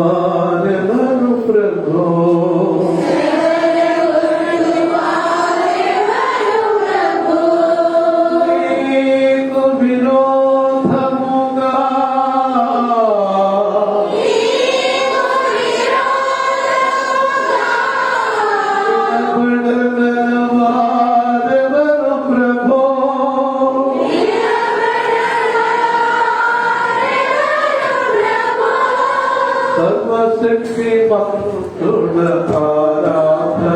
గుట్టువారెవరు ప్రభో నీకు విరోధముగా నిలబడగలవారెవరు ప్రభో సర్వశక్తి మంతుడ ఆరాధన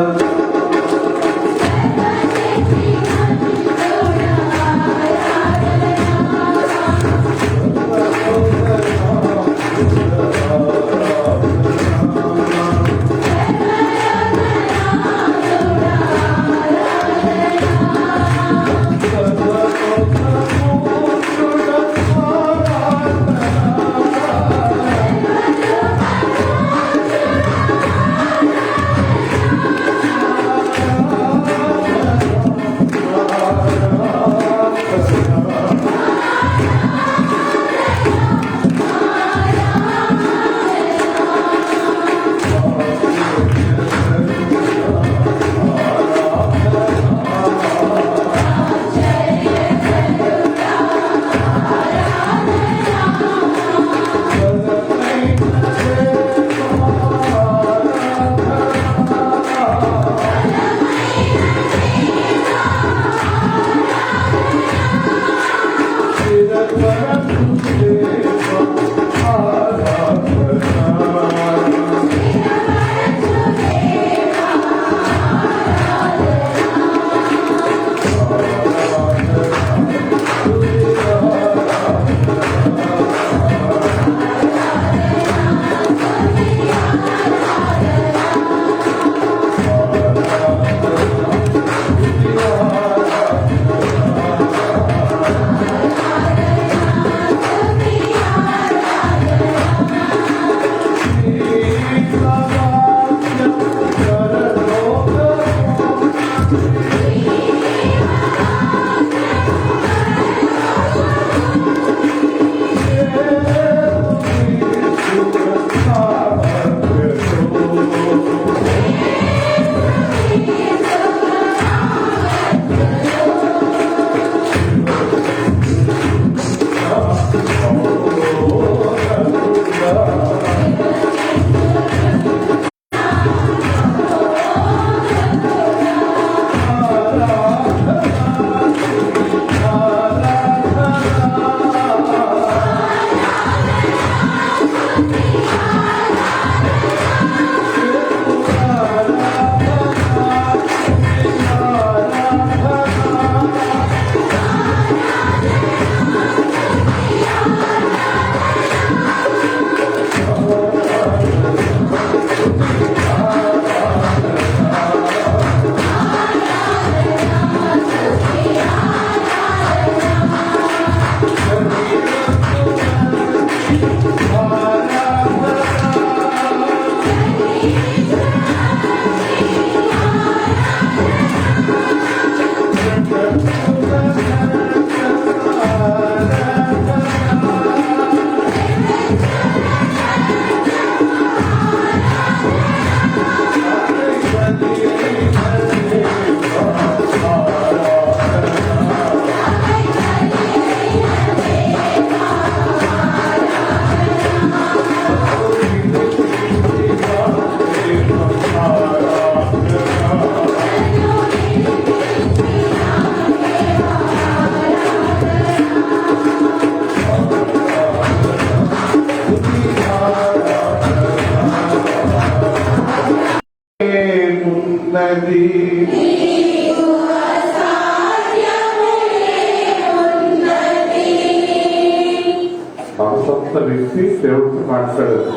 సంసప్త వ్యక్తి దేవుడితో మాట్లాడదు.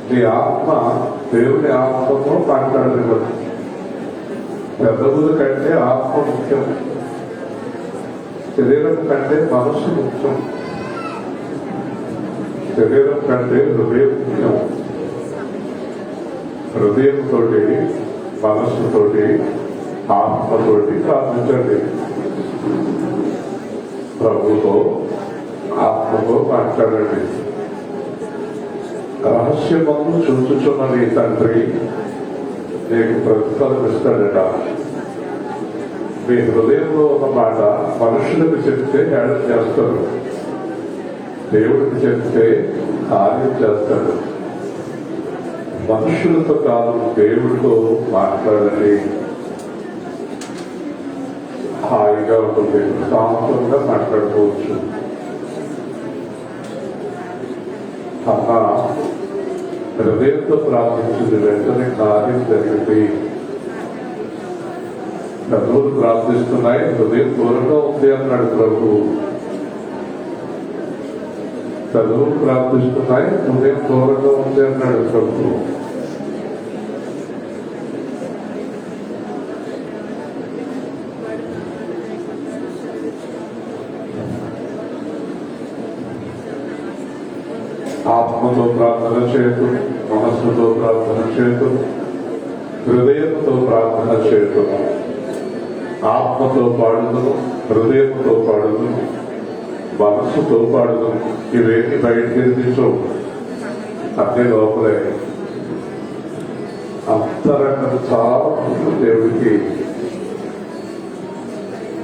నీ ఆత్మ దేవుడి ఆత్మతో మాట్లాడదు. పెద్దవుల కంటే ఆత్మ ముఖ్యం, శరీరం కంటే మనస్సు ముఖ్యం, శరీరం కంటే హృదయం ముఖ్యం. హృదయంతోటి, మనస్సుతోటి, ఆత్మతోటి ప్రార్థించండి. ప్రభుతో, ఆత్మతో మాట్లాడండి. రహస్యమందు చూచుచున్న నీ తండ్రి నీకు ప్రతిఫలం ఇస్తాడట. మీ హృదయంలో ఉన్న మాట మనుషులకు చెప్తే ఏడం చేస్తాడు, దేవుడికి చెప్తే కార్యం చేస్తాడు. మనుషులతో కాదు, దేవుడితో మాట్లాడండి. హాయిగా ఉంటుంది, ప్రశాంతంగా మాట్లాడుకోవచ్చు. అన్న హృదయంతో ప్రార్థించింది, వెంటనే కార్యం జరిగింది. చదువులు ప్రార్థిస్తున్నాయి, హృదయం దూరంగా ఉంది అన్నాడు ప్రభు. చదువులు ప్రార్థిస్తున్నాయి, హృదయం దూరంగా ఉంది అన్నాడు ప్రభు. ఆత్మతో ప్రార్థన చేయటం, మనస్సుతో ప్రార్థన చేయటం, హృదయంతో ప్రార్థన చేయటం. ఆత్మతో పాడుదం, హృదయంతో పాడుదం, మనస్సుతో పాడుదం. ఇవేమి బయటికి వినిపించవు, అన్ని లోపలే. అంతరంగం చాలా దేవుడికి,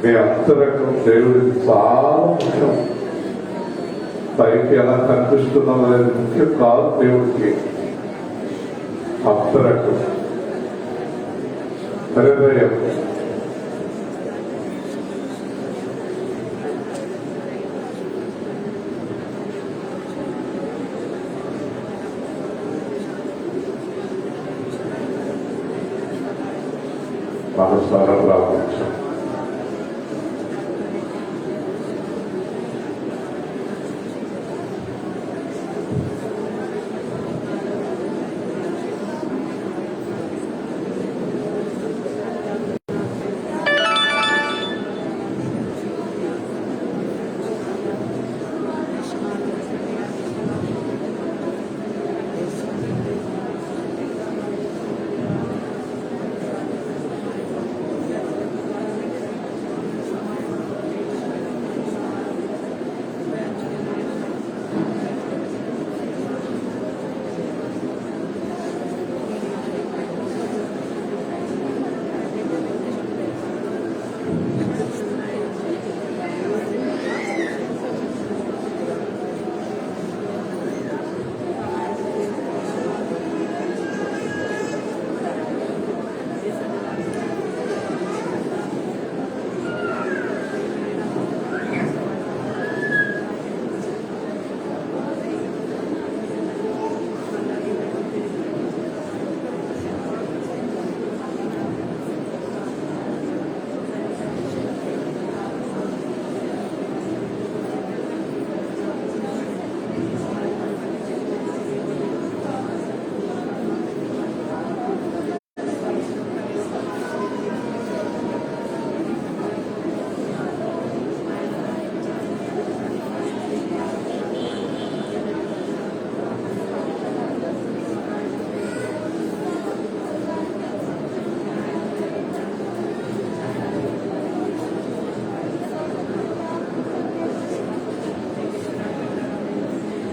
మీ అంతరంగం దేవుడికి చాలా ముఖ్యం. పైకి ఎలా కనిపిస్తున్నాం అనేది ముఖ్యం కాదు దేవుడికి. అంతరంగం, హృదయం. మనసారా ప్రార్థించాం.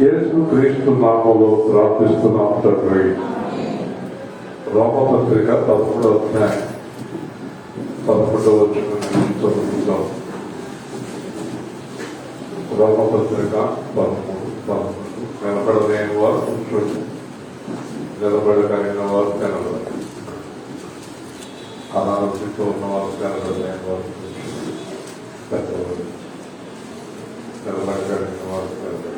యేసు క్రీస్తు నామములో ప్రార్థిస్తున్నాం తండ్రి. రోమపత్రిక 11వ అధ్యాయం 11వ వచనం చదువుకుందాం. రోమపత్రిక 13:11. నిలబడలేని వారు కూర్చోండి, నిలబడగలిగిన వారు నిలబడాలి. అనారోగ్యంతో ఉన్నవారు నిలబడలేని వారు కూర్చోండి, పెద్దవారు నిలబడగలిగిన వారు నిలబడాలి.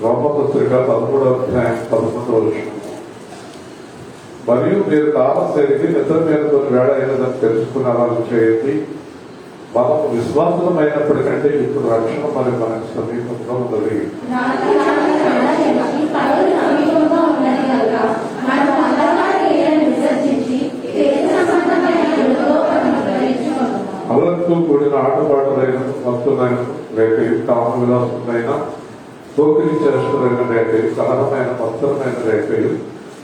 రోమపత్రిక 13వ అధ్యాయం 11వ వచనం. మరియు మీరు కాలశైలికి నిద్ర మేలుకొని వేళ అయినదని తెలుసుకున్నారని చేయండి. మనము విశ్వాసమైనప్పటికంటే ఇప్పుడు రక్షణ మరి మనకు సమీపంగా ఉన్నది. అలతో కూడిన ఆటపాటలైన మత్తులైన లేక కామ విలాసమైన పోకిరి చేష్టమైన రేఖయు కలహమైన మత్సరమైన రేఖయు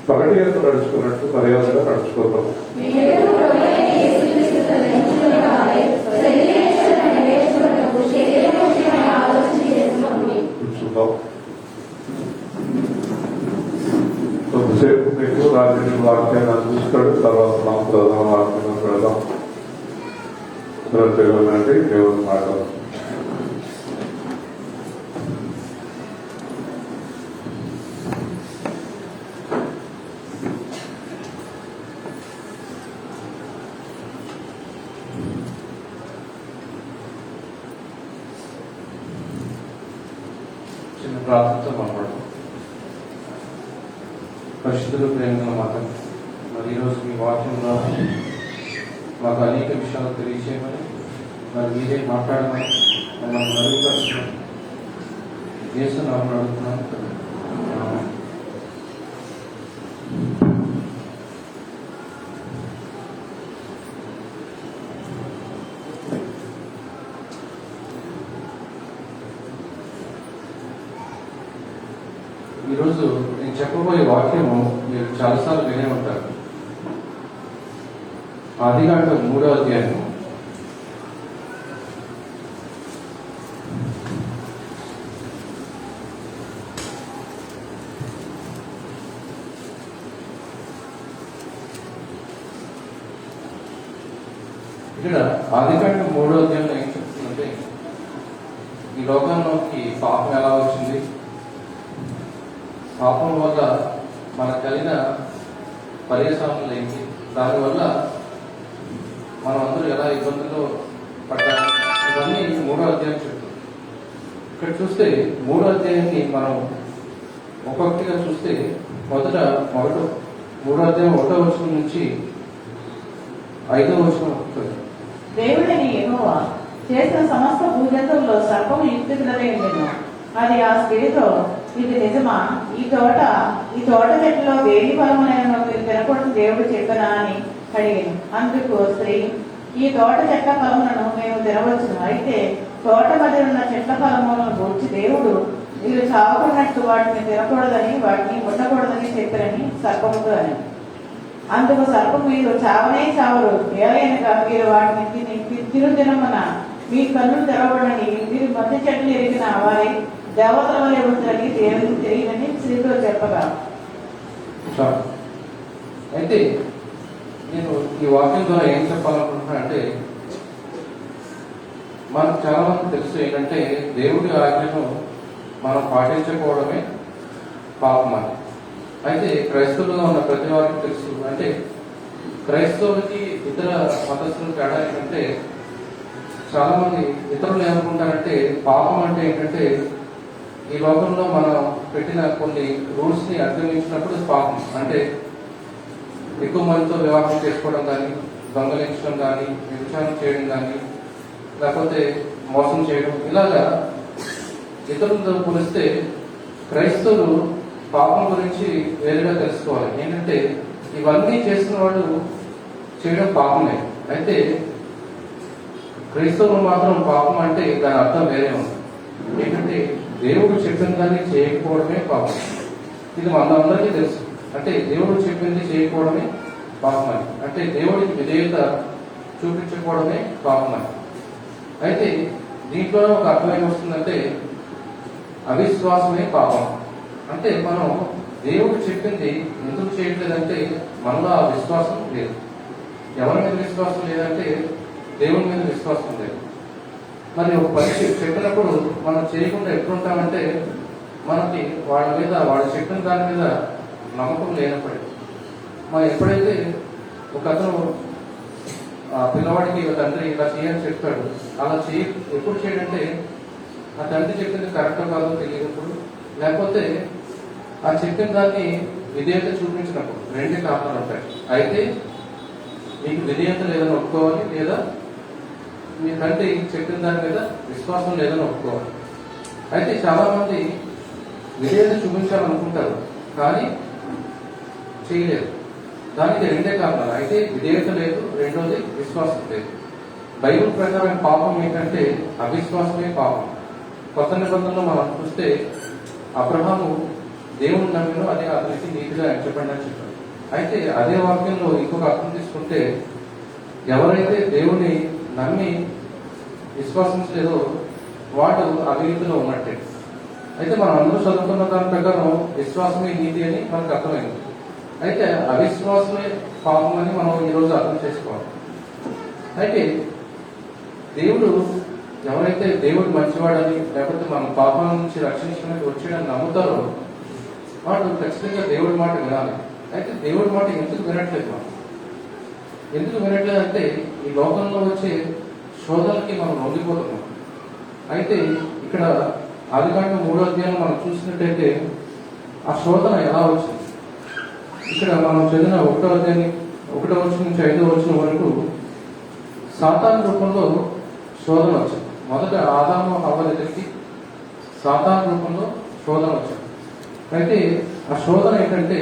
పగటి యొక్క నడుచుకున్నట్టు మర్యాదగా నడుచుకుందాం. కూర్చుందాం. కొద్దిసేపు మీకు రాజకీయ వాక్యాన్ని అందిస్తాడు. తర్వాత మనం ప్రధాన వాక్యం పెడదాం. ప్రత్యేకమంటే దేవుని మాటలు. చిన్న ప్రార్థనతో మాట్లాడతాం. పరిశుద్ధులు, ప్రేమగా మాత్రం మరి ఈరోజు మీ వాక్యంలో మాకు అనేక విషయాలు తెలియజేయమని, మరి మీరే మాట్లాడమని మమ్మల్ని మెరుగుపరచమని చేస్తున్నామని అడుగుతున్నాను. ఈరోజు నేను చెప్పబోయే వాక్యము మీరు చాలాసార్లు వినే ఉంటారు. ఆదికాండం 3వ అధ్యాయం ఇక్కడ ఆదికాండం 3వ అధ్యాయంలో ఏం చెప్తుందంటే, ఈ లోకంలోకి పాపం ఎలా వచ్చింది, పాపం వల్ల మనకు కలిగిన పర్యవసానాలు ఏంటి, దానివల్ల మనం అందరూ ఎలా ఇబ్బందుల్లో పడ్డాము, ఇవన్నీ 3వ అధ్యాయం చెప్తుంది. ఇక్కడ చూస్తే 3వ అధ్యాయాన్ని మనం ఒక్కొక్కటిగా చూస్తే మొదట 3వ అధ్యాయం 1వ వచనం నుంచి 5వ వచనం వస్తుంది. దేవుడైన యెహోవా చేసిన సమస్త భూజంతువుల్లో సర్పము యుక్తిగలదై ఉండెను. అది ఆ స్త్రీతో, ఇది నిజమా? ఈ తోట చెట్టులో దేని ఫలమునైనా మీరు తినకూడదు దేవుడు చెప్పనా అని అడిగాను. అందుకు స్త్రీ, ఈ తోట చెట్ల ఫలములను మేము తినవచ్చును. అయితే తోట మధ్య ఉన్న చెట్ల ఫలములను గూర్చి దేవుడు మీరు చావకున్నట్టు వాటిని తినకూడదని, వాటిని ముట్టకూడదని చెప్పారని సర్పముతో అని. అందుకు సర్పం, మీరు చావనే చావరు, ఏలైనగా మీరు వాటిని తిరుదినమున మీ కన్నులు తెరవబడని, మీరు మధ్య చెట్లు ఎరిగిన వారి దేవతల వలె ఉందని దేవునికి తెలియదని స్త్రీతో చెప్పగా. అయితే నేను ఈ వాక్యం ద్వారా ఏం చెప్పాలనుకుంటున్నా అంటే, మనకు చాలా మంది తెలుసు ఏంటంటే దేవుడి ఆజ్ఞను మనం పాటించకపోవడమే పాపం అని. అయితే క్రైస్తవులుగా ఉన్న ప్రతి వారికి తెలుసు. అంటే క్రైస్తవులకి ఇతర మతస్థుల తేడా ఏంటంటే, చాలా మంది ఇతరులు ఏమనుకుంటారంటే పాపం అంటే ఏంటంటే ఈ లోకంలో మనం పెట్టిన కొన్ని రూల్స్ ని అతిక్రమించినప్పుడు పాపం. అంటే ఎక్కువ మందితో వివాహం చేసుకోవడం కానీ, దొంగలించడం కానీ, వ్యభిచారం చేయడం కానీ, లేకపోతే మోసం చేయడం, ఇలాగా ఇతరులతో పోలిస్తే క్రైస్తవులు పాపం గురించి వేరుగా తెలుసుకోవాలి. ఏంటంటే ఇవన్నీ చేస్తున్న వాళ్ళు చేయడం పాపమే. అయితే క్రైస్తవులు మాత్రం పాపం అంటే దాని అర్థం వేరే ఉంది. ఏంటంటే దేవుడు చెప్పిన దాన్ని చేయకపోవడమే పాపం. ఇది మనందరికీ తెలుసు. అంటే దేవుడు చెప్పింది చేయకపోవడమే పాపం అని, అంటే దేవుడికి విధేయత చూపించకపోవడమే పాపం అని. అయితే దీంట్లో ఒక అర్థం ఏమొస్తుందంటే అవిశ్వాసమే పాపం. అంటే మనం దేవుడు చెప్పింది ఎందుకు చేయట్లేదంటే మనలో ఆ విశ్వాసం లేదు. ఎవరి మీద విశ్వాసం లేదంటే దేవుని మీద విశ్వాసం లేదు. మరి ఒక పని చెప్పినప్పుడు మనం చేయకుండా ఎప్పుడుంటామంటే మనకి వాళ్ళ మీద, వాళ్ళు చెప్పిన దాని మీద నమ్మకం లేనప్పుడే. మనం ఎప్పుడైతే ఒక అతను ఆ పిల్లవాడికి తండ్రి ఇలా చేయని చెప్తాడు, అలా ఎప్పుడు చేయడంటే ఆ తండ్రి చెప్పింది కరెక్ట్ కాదో తెలియనప్పుడు, లేకపోతే ఆ చెప్పిన దాన్ని విధేయత చూపించినప్పుడు. రెండే కారణాలు ఉంటాయి. అయితే మీకు విధేయత లేదని ఒప్పుకోవాలి, లేదా మీ తండ్రి చెప్పిన దాని మీద విశ్వాసం లేదని ఒప్పుకోవాలి. అయితే చాలా మంది విధేయత చూపించాలనుకుంటారు కానీ చేయలేదు. దానికి రెండే కారణాలు. అయితే విధేయత లేదు, రెండోది విశ్వాసం లేదు. బైబిల్ ప్రకారం పాపం ఏంటంటే అవిశ్వాసమే పాపం. కొత్త నిబంధనలో మనం చూస్తే అబ్రహాము దేవుని నమ్మినో అదే అతనికి నీతిగా ఎంచబడి అని చెప్పాడు. అయితే అదే వాక్యంలో ఇంకొక అర్థం తీసుకుంటే ఎవరైతే దేవుని నమ్మి విశ్వాసించలేదో వాడు అవినీతిలో ఉన్నట్టే. అయితే మనం అందరూ చదువుకున్న దాని ప్రకారం విశ్వాసమే నీతి అని మనకు అర్థమైంది. అయితే అవిశ్వాసమే పాపం అని మనం ఈరోజు అర్థం చేసుకోవాలి. అయితే దేవుడు ఎవరైతే దేవుడు మంచివాడని లేకపోతే మన పాపాల నుంచి రక్షించడానికి వచ్చాడని నమ్ముతారో వాడు ఖచ్చితంగా దేవుడి మాట వినాలి. అయితే దేవుడి మాట ఎందుకు వినట్లేదు? మనం ఎందుకు వినట్లేదు అంటే ఈ లోకంలో వచ్చే శోధనకి మనం లొంగిపోతున్నాం. అయితే ఇక్కడ ఆదికాండం 3వ అధ్యాయం మనం చూసినట్టయితే ఆ శోధన ఎలా వచ్చింది? ఇక్కడ మనం చదివిన 1వ అధ్యాయం 1వ వచనం నుంచి 5వ వచనం వరకు సాతాను రూపంలో శోధన వచ్చింది. మొదట ఆదాము హవ్వ దగ్గరికి సాతాను రూపంలో శోధన వచ్చింది. అయితే ఆ శోధన ఏంటంటే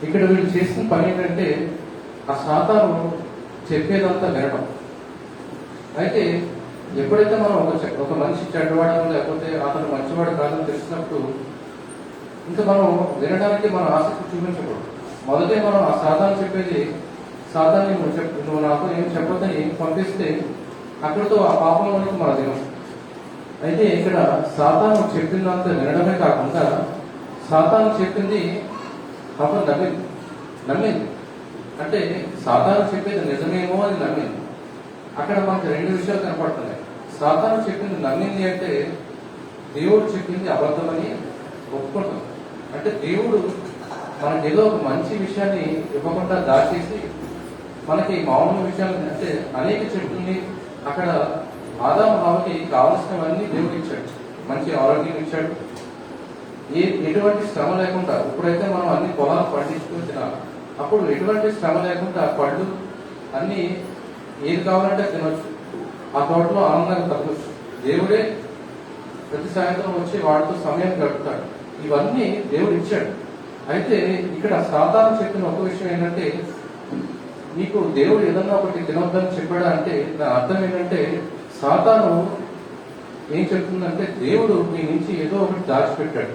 ఇక్కడ వీళ్ళు చేసిన పని ఏంటంటే ఆ సాతాను చెప్పేదంతా వినడం. అయితే ఎప్పుడైతే మనం ఒక మనిషి చెడ్డవాడని లేకపోతే అతను మంచివాడు కాదని తెలిసినప్పుడు ఇంకా మనం వినడానికి మనం ఆసక్తి చూపించకూడదు. మొదటే మనం ఆ సాతాను చెప్పేది సాతాన్ని నువ్వు నాతో ఏం చెప్పొద్దని పంపిస్తే అక్కడితో ఆ పాపంలోనికి మన దిగం. అయితే ఇక్కడ సాతాను చెప్పిందంత వినడమే కాకుండా సాతాను చెప్పింది పాపం నమ్మింది. అంటే సాతాను చెప్పేది నిజమేమో అని నమ్మింది. అక్కడ మనకు 2 విషయాలు కనపడుతున్నాయి. సాతాను చెప్పింది నమ్మింది అంటే దేవుడు చెప్పింది అబద్ధమని ఒప్పుకుంటుంది. అంటే దేవుడు మనకి ఏదో ఒక మంచి విషయాన్ని ఇవ్వకుండా దాచేసి మనకి మామూలు విషయాలు అంటే అనేక చెట్లని అక్కడ ఆదాము హవ్వకి కావలసినవన్నీ దేవుడు ఇచ్చాడు. మంచి ఆరోగ్యం ఇచ్చాడు. ఎటువంటి శ్రమ లేకుండా ఇప్పుడైతే మనం అన్ని పొలాలు పండించుకుని తినాలి. అప్పుడు ఎటువంటి శ్రమ లేకుండా పళ్ళు అన్ని ఏది కావాలంటే తినొచ్చు. ఆ తోటలో ఆనందంగా బతకొచ్చు. దేవుడే ప్రతి సాయంత్రం వచ్చి వాటితో సమయం గడుపుతాడు. ఇవన్నీ దేవుడు ఇచ్చాడు. అయితే ఇక్కడ సాతాను చెప్పిన ఒక విషయం ఏంటంటే నీకు దేవుడు ఏదన్నా ఒకటి తినొద్దని చెప్పాడా అంటే దాని అర్థం ఏంటంటే సాతాను ఏం చెప్తుందంటే దేవుడు నీ నుంచి ఏదో ఒకటి దాచిపెట్టాడు.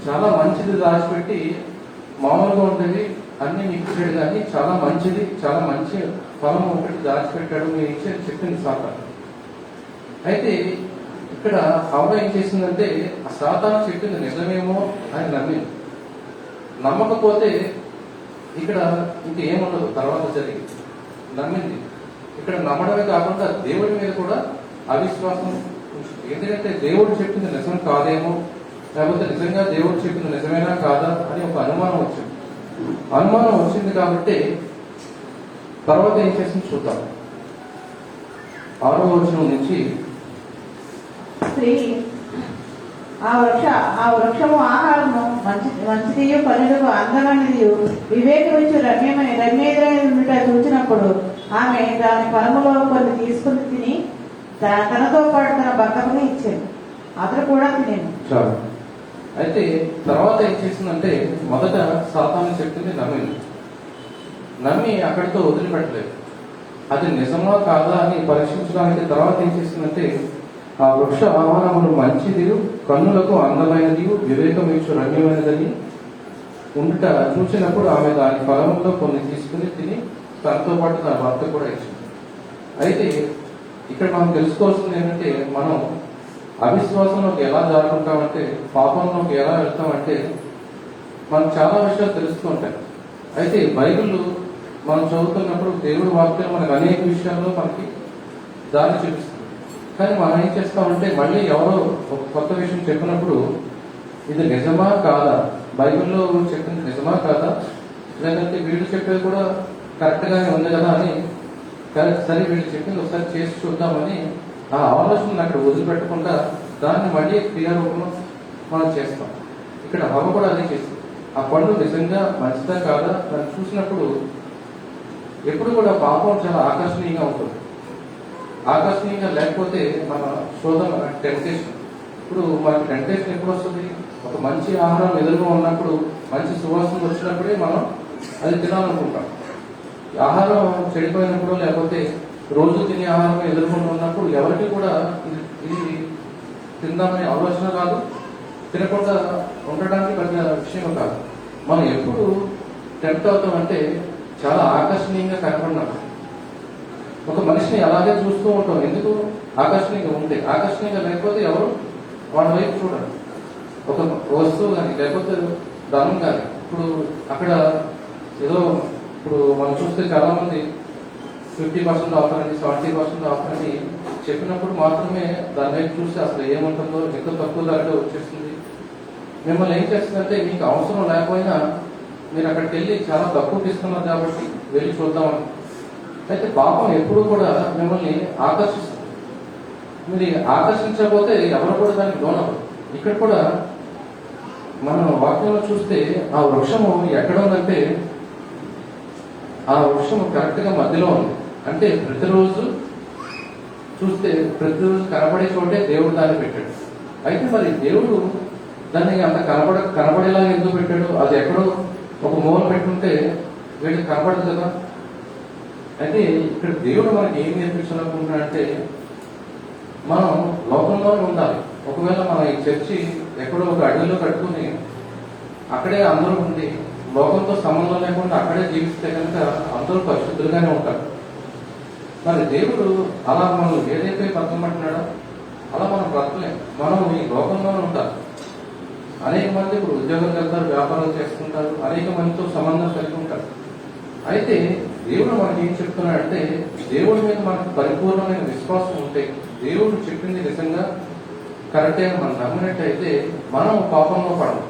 చాలా మంచిది దాచిపెట్టి మామూలుగా ఉండేది అన్ని నీకు ఇచ్చాడు, కానీ చాలా మంచిది చాలా మంచి ఫలం ఒకటి దాచిపెట్టాడు మీ ఇచ్చేది చెప్పింది సాతాను. అయితే ఇక్కడ హవ్వ ఏం చేసిందంటే ఆ సాతాను చెప్పింది నిజమేమో అని నమ్మింది. నమ్మకపోతే ఇక్కడ ఇంకేముండదు తర్వాత జరిగింది. నమ్మింది. ఇక్కడ నమ్మడమే కాకుండా దేవుడి మీద కూడా అవిశ్వాసం ఉంచింది. ఎందుకంటే దేవుడు చెప్పింది నిజం కాదేమో లేకపోతే నిజంగా దేవుడు చెప్పింది నిజమేనా కాదా అని ఒక అనుమానం వచ్చింది. అనుమానం వచ్చింది కాబట్టి తర్వాత ఏం చేసింది చూద్దాం. 6వ వచనం నుంచి స్త్రీ ఆ వృక్షము ఆహారము మంచిదియు పనులకు అందమైనదియు వివేకమిచ్చు రమ్యేదైన చూచినప్పుడు ఆమె దాని ఫలములో కొన్ని తీసుకుని తిని తనతో పాటు తన భర్తకుని ఇచ్చింది. అతను కూడా తినేను. చాలు. అయితే తర్వాత ఏం చేసిందంటే మొదట సాతాను చెప్పింది నమ్మి అక్కడితో వదిలిపెట్టలేదు. అది నిజమా కాదా అని పరీక్షించడానికి తర్వాత ఏం చేసిందంటే ఆ వృక్ష ఆహారములు మంచిది కన్నులకు అందమైనది వివేకం ఇచ్చు రమ్యమైనదని ఉండుట చూసినప్పుడు ఆమె దాని ఫలములో కొన్ని తీసుకుని తిని తనతో పాటు తన భర్త కూడా ఇచ్చింది. అయితే ఇక్కడ మనం తెలుసుకోవాల్సింది ఏంటంటే మనం అవిశ్వాసంలోకి ఎలా జారుకుంటామంటే పాపంలోకి ఎలా వెళ్తామంటే మనం చాలా విషయాలు తెలుస్తూ ఉంటాయి. అయితే బైబిల్ మనం చదువుతున్నప్పుడు దేవుడి వాక్యం మనకు అనేక విషయాల్లో మనకి దారి చూపిస్తుంది. కానీ మనం ఏం చేస్తామంటే మళ్ళీ ఎవరో ఒక కొత్త విషయం చెప్పినప్పుడు ఇది నిజమా కాదా, బైబిల్లో చెప్పింది నిజమా కాదా, లేదంటే వీళ్ళు చెప్పేది కూడా కరెక్ట్ గానే ఉంది కదా అని సరే వీళ్ళు చెప్పింది ఒకసారి చేసి చూద్దామని ఆ ఆలోచనను అక్కడ వదిలిపెట్టకుండా దాన్ని మళ్ళీ క్రియారూపంలో మనం చేస్తాం. ఇక్కడ హవ్వ కూడా అదే చేస్తుంది. ఆ పండు నిజంగా మంచిదా కాదా దాన్ని చూసినప్పుడు ఎప్పుడు కూడా పాపం చాలా ఆకర్షణీయంగా ఉంటుంది. ఆకర్షణీయంగా లేకపోతే మన శోధన టెంప్టేషన్. ఇప్పుడు మనకి టెంప్టేషన్ ఎప్పుడు వస్తుంది? ఒక మంచి ఆహారం ఎదురుగా ఉన్నప్పుడు, మంచి సువాసన వచ్చినప్పుడే మనం అది తినాలనుకుంటాం. ఆహారం చెడిపోయినప్పుడు లేకపోతే రోజు తినే ఆహారం ఎదుర్కొని ఉన్నప్పుడు ఎవరికి కూడా ఇది తిందామనే ఆలోచన రాదు, తినకుండా ఉండడానికి పెద్ద విషయం కాదు. మనం ఎప్పుడు టెంప్ట్ అవుతామంటే చాలా ఆకర్షణీయంగా కనపడినప్పుడు. ఒక మనిషిని అలాగే చూస్తూ ఉంటాం. ఎందుకు? ఆకర్షణీయంగా ఉంటే. ఆకర్షణీయంగా లేకపోతే ఎవరు వాళ్ళ వైపు చూడరు. ఒక వస్తువు కానీ లేకపోతే ధనం కానీ. ఇప్పుడు అక్కడ ఏదో ఇప్పుడు మనం చూస్తే చాలా మంది 50% ఆఫర్ అని 70% ఆఫర్ అని చెప్పినప్పుడు మాత్రమే దాని వైపు చూస్తే అసలు ఏముంటుందో ఎంత తక్కువ ధరలో వచ్చేస్తుంది. మిమ్మల్ని ఏం చేస్తుందంటే మీకు అవసరం లేకపోయినా మీరు అక్కడికి వెళ్ళి చాలా తక్కువకి ఇస్తున్నారు కాబట్టి వెళ్ళి చూద్దామని. అయితే పాపం ఎప్పుడు కూడా మిమ్మల్ని ఆకర్షిస్తుంది. మీరు ఆకర్షించకపోతే ఎవరు కూడా దానికి లోనవ్వరు. ఇక్కడ కూడా మనం వాక్యంలో చూస్తే ఆ వృక్షము ఎక్కడ ఉందంటే ఆ వృక్షము కరెక్ట్ గా మధ్యలో ఉంది. అంటే ప్రతిరోజు చూస్తే ప్రతిరోజు కనబడే చోటే దేవుడు దాన్ని పెట్టాడు. అయితే మరి దేవుడు దాన్ని అంత కనబడేలా ఎందుకు పెట్టాడు? అది ఎక్కడో ఒక మూల పెట్టుకుంటే వీళ్ళకి కనబడదు కదా. అయితే ఇక్కడ దేవుడు మనకి ఏం నేర్పించాలనుకుంటున్నాడంటే మనం లోకంలోనే ఉండాలి. ఒకవేళ మన ఈ చర్చి ఎక్కడో ఒక అడవిలో కట్టుకుని అక్కడే అందరూ ఉండి లోకంతో సంబంధం లేకుండా అక్కడే జీవిస్తే కనుక అందరూ పరిశుద్ధులుగానే ఉంటారు. మరి దేవుడు అలా మనం ఏదైతే బ్రతకమంటున్నాడో అలా మనం బ్రతకలేం. మనం ఈ లోకంలోనే ఉంటారు. అనేక మంది ఇప్పుడు ఉద్యోగం చేస్తారు, వ్యాపారాలు చేసుకుంటారు, అనేక మందితో సంబంధం కలిగి ఉంటారు. అయితే దేవుడు మనకి ఏం చెప్తున్నాడంటే దేవుడి మీద మనకు పరిపూర్ణమైన విశ్వాసం ఉంటే, దేవుడు చెప్పింది నిజంగా కరెక్టే అని మనం నమ్మినట్టయితే మనం పాపంలో పడము.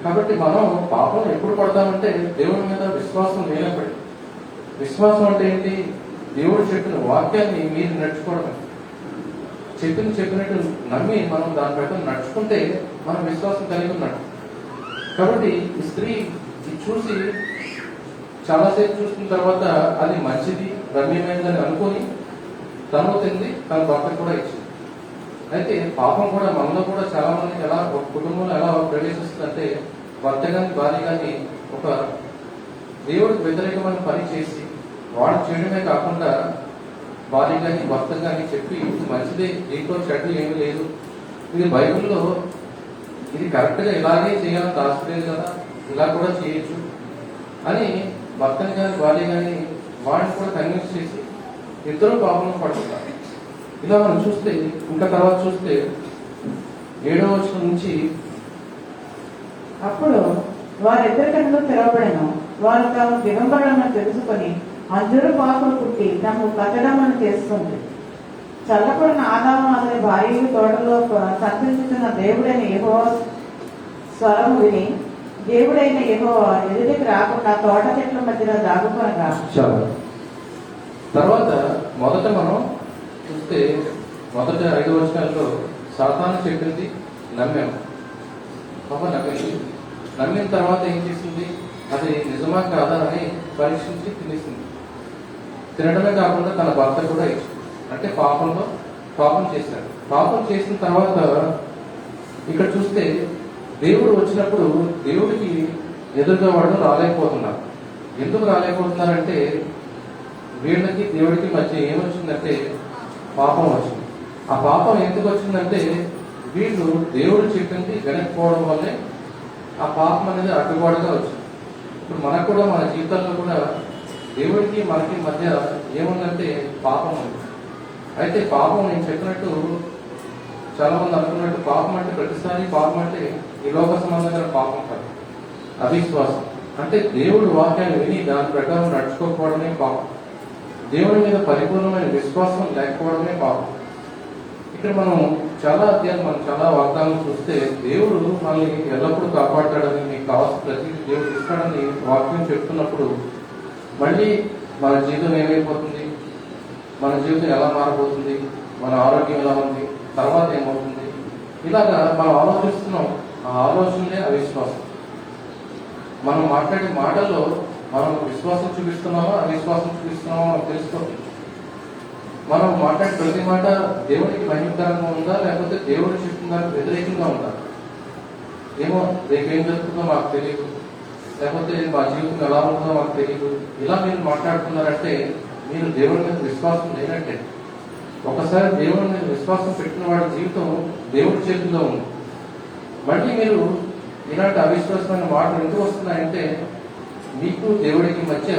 కాబట్టి మనం పాపం ఎప్పుడు పడతామంటే దేవుడి మీద విశ్వాసం లేనప్పుడు. విశ్వాసం అంటే ఏంటి? దేవుడు చెప్పిన వాక్యాన్ని మీరు నడుచుకోవడం. చెప్పినట్టు నమ్మి మనం దాని ప్రకారం నడుచుకుంటే మనం విశ్వాసం కలిగి ఉన్నట్టు. కాబట్టి ఈ స్త్రీ చూసి చాలాసేపు చూసిన తర్వాత అది మంచిది, రమ్యమైనదని అనుకొని తను తింది, తన భర్త కూడా ఇచ్చింది. అయితే పాపం కూడా మనలో కూడా చాలా మంది ఎలా ఒక కుటుంబంలో ఎలా ప్రవేశిస్తుందంటే భర్త కానీ భార్య కానీ ఒక దేవుడికి వ్యతిరేకమైన పని చేసి వాడు చేయడమే కాకుండా భార్య కానీ భర్త కానీ చెప్పి ఇది మంచిదే, దీంట్లో చెడు ఏమీ లేదు, ఇది బైబిల్లో ఇది కరెక్ట్ గా ఇలాగే చేయాలని రాసుకోలేదు కదా, ఇలా కూడా చేయొచ్చు అని భర్తని కానీ భార్య కానీ వాడిని కూడా కన్విన్స్ చేసి ఇద్దరు పాపంలో పడుతున్నారు. ఇలా మనం చూస్తే ఇంకా తర్వాత చూస్తే 7వ వచనం నుంచి అప్పుడు వారిద్దరి కన్నులు తెరవబడను. వారు తాము దిగంబరులను తెలుసుకొని అందరూ పాపలు పుట్టి తమకు కట్టడమని చేస్తుంది. చల్లపడిన ఆదాము అతని భార్యలు తోటలో సంచరించుతున్న దేవుడైన యెహోవా స్వరం విని దేవుడైన యెహోవా ఎదుటికి రాకుండా తోట చెట్ల మధ్యలో దాగుకొనగా. తర్వాత మొదట మనం చూస్తే మొదట 5 వచనాల్లో సాతాను చెప్పింది నమ్మాము. నమ్మిన తర్వాత ఏం చేసింది? అది నిజమా కాదా అని పరీక్షించి తినేసింది. తినడమే కాకుండా తన భర్త కూడా ఇచ్చింది. అంటే పాపం చేశాడు. పాపం చేసిన తర్వాత ఇక్కడ చూస్తే దేవుడు వచ్చినప్పుడు దేవుడికి ఎదురుగా వాడు రాలేకపోతున్నారు. ఎందుకు రాలేకపోతున్నారంటే వీళ్ళకి దేవుడికి మధ్య ఏమొచ్చిందంటే పాపం వచ్చింది. ఆ పాపం ఎందుకు వచ్చిందంటే వీళ్ళు దేవుడు చెప్పింది వినకపోవడం వల్లే ఆ పాపం అనేది అడ్డుగోడగా వచ్చింది. ఇప్పుడు మనకు కూడా మన జీవితాల్లో కూడా దేవుడికి మనకి మధ్య ఏముందంటే పాపం ఉంది. అయితే పాపం నేను చెప్పినట్టు చాలా మంది అనుకున్నట్టు పాపం అంటే ప్రతిసారి పాపం అంటే ఈ లోక సంబంధమైన పాపం కాదు, అవిశ్వాసం. అంటే దేవుడు వాక్యాన్ని విని దాని ప్రకారం నడుచుకోకపోవడమే పాపం. దేవుడి మీద పరిపూర్ణమైన విశ్వాసం లేకపోవడమే పాపం. ఇక్కడ మనం చాలా అధ్యాయం మనం చాలా వాగ్దానం చూస్తే దేవుడు మనల్ని ఎల్లప్పుడూ కాపాడతాడని, మీకు కావాల్సిన ప్రతి దేవుడు ఇస్తాడని వాక్యం చెప్తున్నప్పుడు మళ్ళీ మన జీవితం ఏమైపోతుంది, మన జీవితం ఎలా మారబోతుంది, మన ఆరోగ్యం ఎలా ఉంది, తర్వాత ఏమవుతుంది, ఇలాగా మనం ఆలోచిస్తున్నాం. ఆ ఆలోచనలే అవిశ్వాసం. మనం మాట్లాడే మాటల్లో మనం విశ్వాసం చూపిస్తున్నామా అవిశ్వాసం చూపిస్తున్నామా మనకు తెలుసుకోవాలి. మనం మాట్లాడే ప్రతి మాట దేవుడికి మహిమకరంగా ఉందా లేకపోతే దేవుడు చెప్పిన దానికి వ్యతిరేకంగా ఉందా? ఏమో రేపు ఏం జరుగుతుందో మాకు తెలియదు, లేకపోతే మా జీవితం ఎలా ఉంటుందో మాకు తెలియదు, ఇలా మీరు మాట్లాడుతున్నారంటే మీరు దేవుడి మీద విశ్వాసం లేనట్టే. ఒకసారి దేవుడి మీద విశ్వాసం పెట్టిన వాడి జీవితం దేవుడి చేతిలో ఉంది. మళ్ళీ మీరు ఇలాంటి అవిశ్వాసమైన మాటలు ఎందుకు వస్తున్నాయంటే మీకు దేవుడికి మధ్య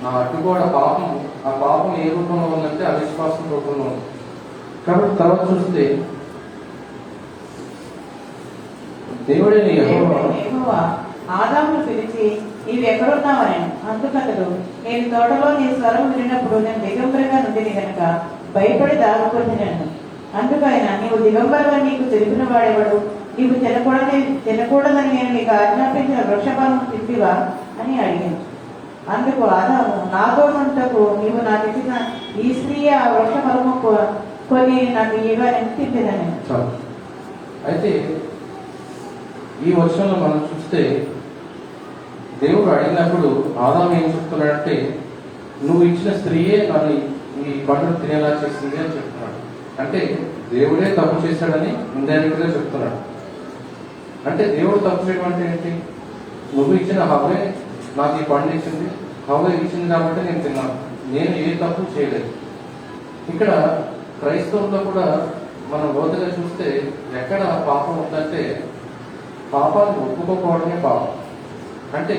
ఆ అడ్డుగోడ పాపం, ఆ పాపం ఏ రూపంలో ఉందంటే అవిశ్వాసం రూపంలో ఉంది. కాబట్టి తర్వాత చూస్తే దేవుడిని యెహోవా ఆదామును పిలిచి నీవు ఎక్కడున్నావని. అందుకతడు నేను తోటలో నీ స్వరం వినినప్పుడు నేను దిగంబరిగా నుండి గనక భయపడి దాగుకుంటున్నాను. అందుకైన నీవు దిగంబరగా నీకు తెలిపిన వాడెవడు? నీవు తినకూడదని నేను నీకు ఆజ్ఞాపించిన వృక్షఫలము తింటివా అని అడిగాను. అందుకు ఆదాము నాతో నుంటకు నీవు నాకు ఇచ్చిన ఈ స్త్రీ ఆ వృక్షఫలము కొన్ని నాకు ఇవ్వాలని తింటిదని. అయితే ఈ వర్షంలో మనం చూస్తే దేవుడు అడిగినప్పుడు ఆదాము ఏం చెప్తున్నాడంటే నువ్వు ఇచ్చిన స్త్రీయే నన్ను ఈ పండుగ తినేలా చేసింది అని చెప్తున్నాడు. అంటే దేవుడే తప్పు చేశాడని ఇండైరెక్ట్ గా చెప్తున్నాడు. అంటే దేవుడు తప్పు చేయడం అంటే ఏంటి? నువ్వు ఇచ్చిన హవ్వే నాకు ఈ పండు ఇచ్చింది, హవ్వే ఇచ్చింది కాబట్టి నేను తిన్నాను, నేను ఏ తప్పు చేయలేదు. ఇక్కడ క్రైస్తవుల్లో కూడా మనం లోతుగా చూస్తే ఎక్కడ పాపం ఉందంటే పాపాన్ని ఒప్పుకోకపోవడమే పాపం. అంటే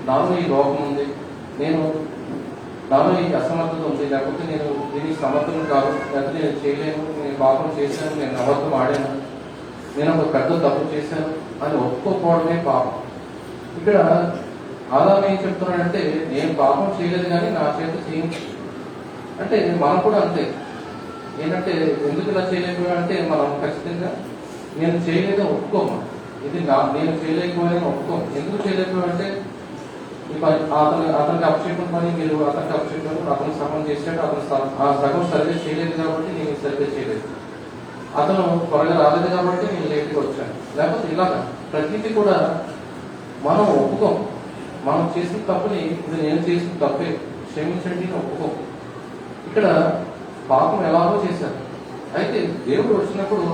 నాలో ఈ లోపం ఉంది, నాలో ఈ అసమర్థత ఉంది, లేకపోతే నేను దీనికి సమర్థులు కాదు, లేకపోతే నేను చేయలేను, నేను పాపం చేశాను, నేను అబద్ధం ఆడాను, నేను ఒక పెద్ద తప్పు చేశాను అని ఒప్పుకోకపోవడమే పాపం. ఇక్కడ ఆదాము ఏం చెప్తున్నాడంటే నేను పాపం చేయలేదు కానీ నా చేత చేయించు. అంటే మనం కూడా అంతే. ఏంటంటే ఎందుకు ఇలా చేయలేకపోయా అంటే మనం ఖచ్చితంగా నేను చేయలేదో ఒప్పుకోము. ఇది నేను చేయలేకపోయాను ఒప్పుకోము. ఎందుకు చేయలేకపోయా అంటే అతనికి అప్పచెప్పిన పని మీరు అతనికి అప్పచెప్పారు, అతను సగం చేశాడు, అతను ఆ సగం సర్వీస్ చేయలేదు కాబట్టి నేను సర్వీస్ చేయలేదు, అతను త్వరగా రాలేదు కాబట్టి నేను లేట్గా వచ్చాను, లేకపోతే ఇలాగ ప్రతిదీ కూడా మనం ఒప్పుకోం. మనం చేసిన తప్పుని ఇది నేను చేసిన తప్పే క్షమించండి అని ఒప్పుకోం. ఇక్కడ పాపం ఎలాగో చేశారు. అయితే దేవుడు వచ్చినప్పుడు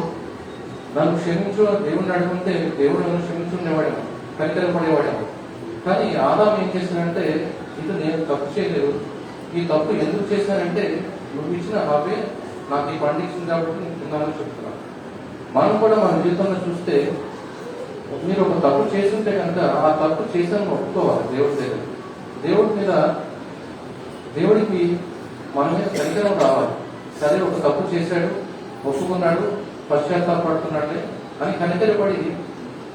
నన్ను క్షమించు దేవుడిని అడుగుంటే దేవుడు నన్ను క్షమించుకునేవాడేమో, కనికరపడేవాడేమో. కానీ ఆదాము ఏం చేశానంటే ఇది నేను తప్పు చేయలేదు, ఈ తప్పు ఎందుకు చేశానంటే నువ్వు ఇచ్చిన హవే నాకు ఈ పండు ఇచ్చింది కాబట్టి నేను తిన్నానని చెప్తున్నాను. మనం కూడా మన జీవితంలో చూస్తే మీరు ఒక తప్పు చేస్తుంటే కనుక ఆ తప్పు చేశాను ఒప్పుకోవాలి దేవుడి దగ్గర. దేవుడికి మన మీద కనికరం రావాలి. సరే ఒక తప్పు చేశాడు, ఒప్పుకున్నాడు, పశ్చాత్తాపడుతున్నాడే అని కనికరపడి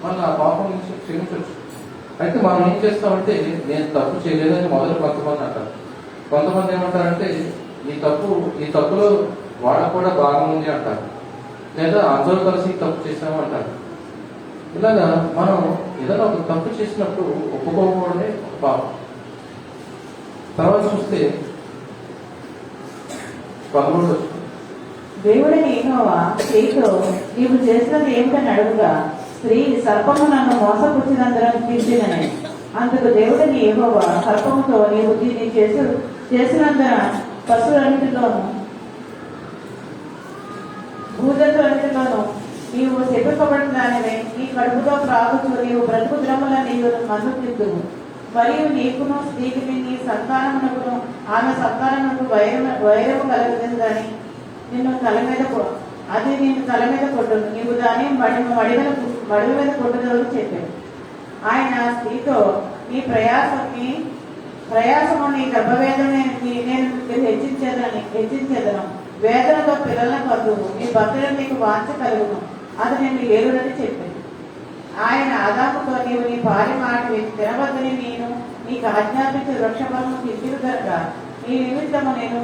మన ఆ పాపం నుంచి క్షమించవచ్చు. అయితే మనం ఏం చేస్తామంటే నేను తప్పు చేయలేదని మొదలు కొంతమంది అంటారు. కొంతమంది ఏమంటారంటే ఈ తప్పులో వాడ కూడా బాగుంది అంటారు, లేదా అందరూ కలిసి తప్పు చేశాము అంటారు. ఇలాగా మనం ఏదైనా ఒక తప్పు చేసినప్పుడు ఒప్పుకోకపోవడమే ఒక పాపం. తర్వాత చూస్తే 13 దేవుడిని యెహోవా స్త్రీతో నీవు చేసినది ఏమిటని అడుగుగా స్త్రీ సర్పము నన్ను మోసపుచ్చినందున తింటినని. అందుకు దేవుడిని యెహోవా సర్పముతో నీవు దీన్ని చేసినందున పశువులన్నిటిలోను భూజంతులన్నిటిలోను నీవు శపింపబడినదానివే, నీ కడుపుతో ప్రాగుచు నీవు బ్రతుకు ద్రముల నీవు మందు తిందువు. మరియు నీకును స్త్రీకి నీ సంతానమునకును ఆమె సంతానమునకు వైరము కలగదని నిన్ను తల మీద కొట్టును, నీవు దాని మడిమ మీద కొట్టుదలని చెప్పాడు. ఆయన స్త్రీతో నీ ప్రయాసము నీ గర్భవేదనే నేను హెచ్చించేదను, వేదనతో పిల్లలను పొందువు, నీ భక్తులను నీకు వాంఛ కలుగును, అది నేను ఏలుడని చెప్పింది. ఆయన ఆదాముతో నీవు నీ భార్య మాట తినవద్దని నేను నీకు ఆజ్ఞాపించే వృక్షఫలము తింటివి కనుక నీ నిమిత్తము నేను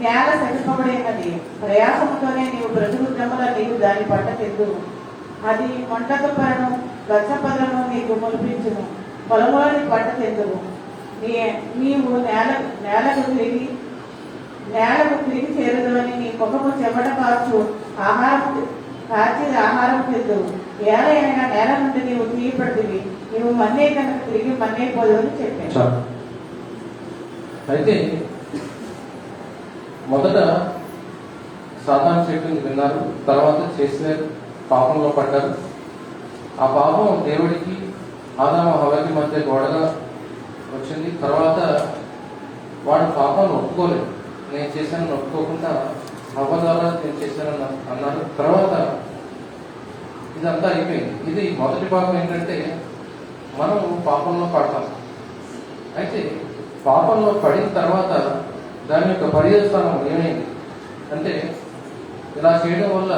నేల శపింపబడినది, ప్రయాసముతోనే నీవు బ్రతుకు శ్రమల నీవు దాని పంట తిందువు. అది మంట తుప్పలను గచ్చపదలను నీకు మొలిపించును, పొలములని పంట తిందువు. నీవు నేలకు తిరిగి చేరదువని నీ ముఖము చెమట కాచి ఆహారం తిందువు. ఏలైనా నేల నుండి నీవు తీయపడుతుంది, నీవు మన్నే కనుక తిరిగి మన్నైపోదు అని చెప్పాను. అయితే మొదట సాతాను చెప్పింది విన్నారు, తర్వాత చేసిన పాపంలో పడ్డారు. ఆ పాపం దేవుడికి ఆదాము హవ్వకి మధ్య గోడగా వచ్చింది. తర్వాత వాడు పాపాన్ని ఒప్పుకోలేదు, నేను చేశానని ఒప్పుకోకుండా హవ్వ ద్వారా నేను చేశానని అన్నారు. తర్వాత ఇదంతా అయిపోయింది. ఇది మొదటి భాగం ఏంటంటే మనం పాపంలో పడతాం. అయితే పాపంలో పడిన తర్వాత దాని యొక్క పర్యవసానం ఏమైంది అంటే, ఇలా చేయడం వల్ల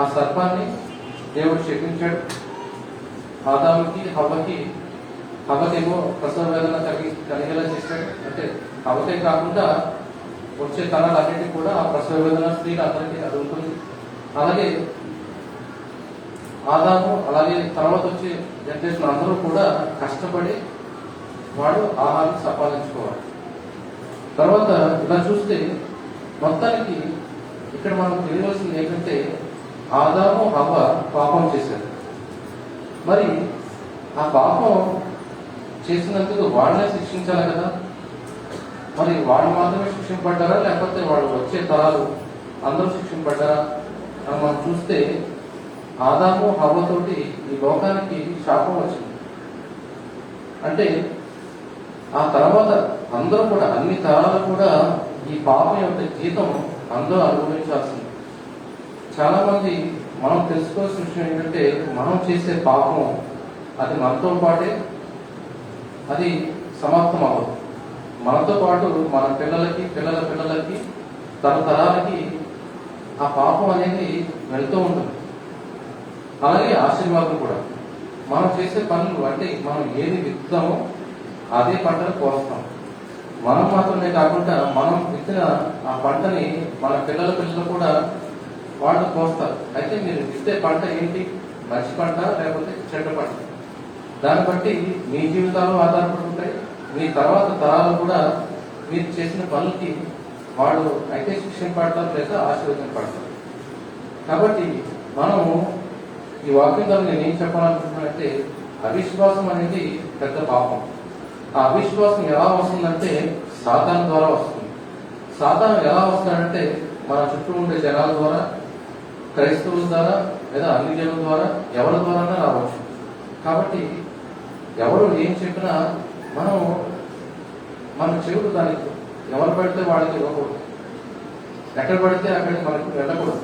ఆ సర్పాన్ని దేవుడు శపించాడు. ఆదాముకి హవ్వకేమో ప్రసవ వేదన కలిగేలా చేశాడు. అంటే హవ్వకే కాకుండా వచ్చే తరాలన్నిటికీ కూడా ఆ ప్రసవ వేదన స్త్రీలు అందరికీ అది ఉంటుంది. అలాగే ఆదాము, అలాగే తర్వాత వచ్చే జనరేషన్ అందరూ కూడా కష్టపడి వాడు ఆహారం సంపాదించుకోవాలి. తర్వాత ఇలా చూస్తే మొత్తానికి ఇక్కడ మనం తెలియవలసింది ఏంటంటే, ఆదాము హవ్వ పాపం చేశారు. మరి ఆ పాపం చేసినందుకు వాళ్ళనే శిక్షించాలి కదా. మరి వాళ్ళు మాత్రమే శిక్షింపడ్డారా, లేకపోతే వాళ్ళు వచ్చే తరాలు అందరూ శిక్షింపడ్డారా అని మనం చూస్తే, ఆదాము హవ్వతోటి ఈ లోకానికి శాపం వచ్చింది. అంటే ఆ తర్వాత అందరూ కూడా, అన్ని తరాలు కూడా ఈ పాపం యొక్క జీతం అందరూ అనుభవించాల్సింది. చాలా మంది మనం తెలుసుకోవాల్సిన విషయం ఏంటంటే, మనం చేసే పాపం అది మనతో పాటే అది సమాప్తం అవ్వదు. మనతో పాటు మన పిల్లలకి, పిల్లల పిల్లలకి, తరతరాలకి ఆ పాపం అనేది వెళ్తూ ఉంటుంది. అలాగే ఆశీర్వాదం కూడా. మనం చేసే పనులు అంటే మనం ఏది విత్తుతామో అదే పంటను కోస్తాం. మనం మాత్రమే కాకుండా మనం విత్తిన ఆ పంటని మన పిల్లలు కూడా వాళ్ళు కోస్తారు. అయితే మీరు విత్తే పంట ఏంటి, మంచి పంట లేకపోతే చెడ్డ పంట, దాన్ని బట్టి మీ జీవితాలు ఆధారపడి ఉంటాయి. మీ తర్వాత తరాలు కూడా మీరు చేసిన పనులకి వాళ్ళు అయితే శిక్షణ పడతారు లేదా ఆశీర్వదం పడతారు. కాబట్టి మనము ఈ వాక్యం ద్వారా నేను ఏం చెప్పాలనుకుంటున్నానంటే, అవిశ్వాసం అనేది పెద్ద పాపం. ఆ అవిశ్వాసం ఎలా వస్తుందంటే సాతాను ద్వారా వస్తుంది. సాతాను ఎలా వస్తాడంటే మన చుట్టూ ఉండే జనాల ద్వారా, క్రైస్తవుల ద్వారా, లేదా అన్ని జనుల ద్వారా, ఎవరి ద్వారానే రావచ్చు. కాబట్టి ఎవరు ఏం చెప్పినా మనం మన చెవులు దానికి ఎవరు పడితే వాళ్ళకి ఇవ్వకూడదు, ఎక్కడ పడితే అక్కడికి మనకు వెళ్ళకూడదు.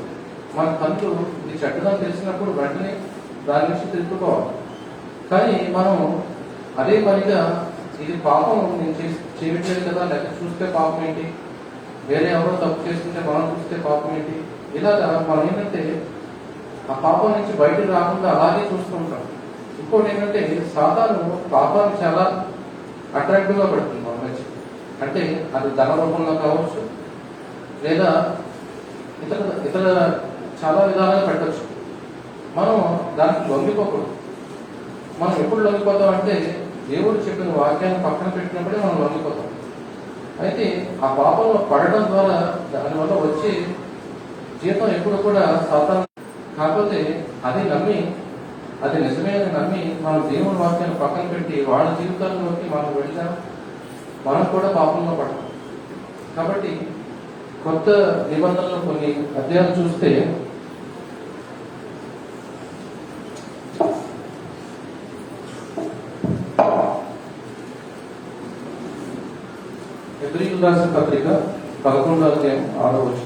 మన కళ్ళు ఇది చెడ్డదని తెలిసినప్పుడు వెంటనే దాని నుంచి తెలుసుకోవాలి. కానీ మనం అదే పనిగా ఇది పాపం నేను చేయట్లేదు కదా, లేకపోతే చూస్తే పాపం ఏంటి, వేరే ఎవరో తప్పు చేస్తుంటే మనం చూస్తే పాపం ఏంటి, ఇలాగా మనం ఏంటంటే ఆ పాపం నుంచి బయటకు రాకుండా అలాగే చూస్తూ ఉంటాం. ఇంకోటి ఏంటంటే సాతాను పాపాన్ని చాలా అట్రాక్టివ్గా పెడుతుంది మన మధ్య. అంటే అది ధన రూపంలో కావచ్చు, లేదా ఇతర ఇతర చాలా విధాలుగా పెట్టచ్చు. మనం దానికి లొంగిపోకూడదు. మనం ఎప్పుడు లొంగిపోతాం అంటే దేవుడు చెప్పిన వాక్యాన్ని పక్కన పెట్టినప్పుడే మనం లొంగిపోతాం. అయితే ఆ పాపంలో పడడం ద్వారా దానివల్ల వచ్చే జీతం ఎప్పుడు కూడా సాతాను. కాకపోతే అది నమ్మి, అది నిజమైన నమ్మి మనం దేవుని వాక్యాన్ని పక్కన పెట్టి వాళ్ళ జీవితాల్లోకి మనం వెళ్తాం, మనం కూడా పాపంలో పడతాం. కాబట్టి కొత్త నిబంధనలు కొన్ని అధ్యాయాలు చూస్తే హెబ్రీయులకు రాసిన పత్రిక 11వ అధ్యాయం 6వ వచనం.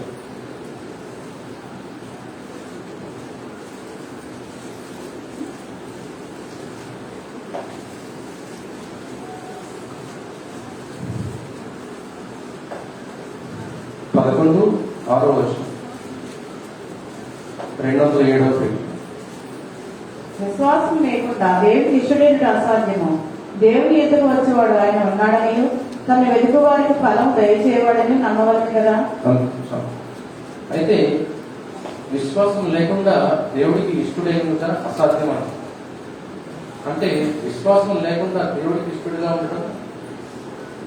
పదకొండు 6వ వచనం, 207వ పేజీ. విశ్వాసం లేకుండా దేవుని ఇష్టడేంటి అసాధ్యము. దేవుని ఎదుగు వచ్చేవాడు ఆయన ఉన్నాడని, తన వెతుకు వారికి ఫలం దయచేయవాడని నమ్మవలను కదా. అయితే విశ్వాసం లేకుండా దేవుడికి ఇష్టడైన అసాధ్యం అంట. అంటే విశ్వాసం లేకుండా దేవుడికి ఇష్టడిగా ఉండటం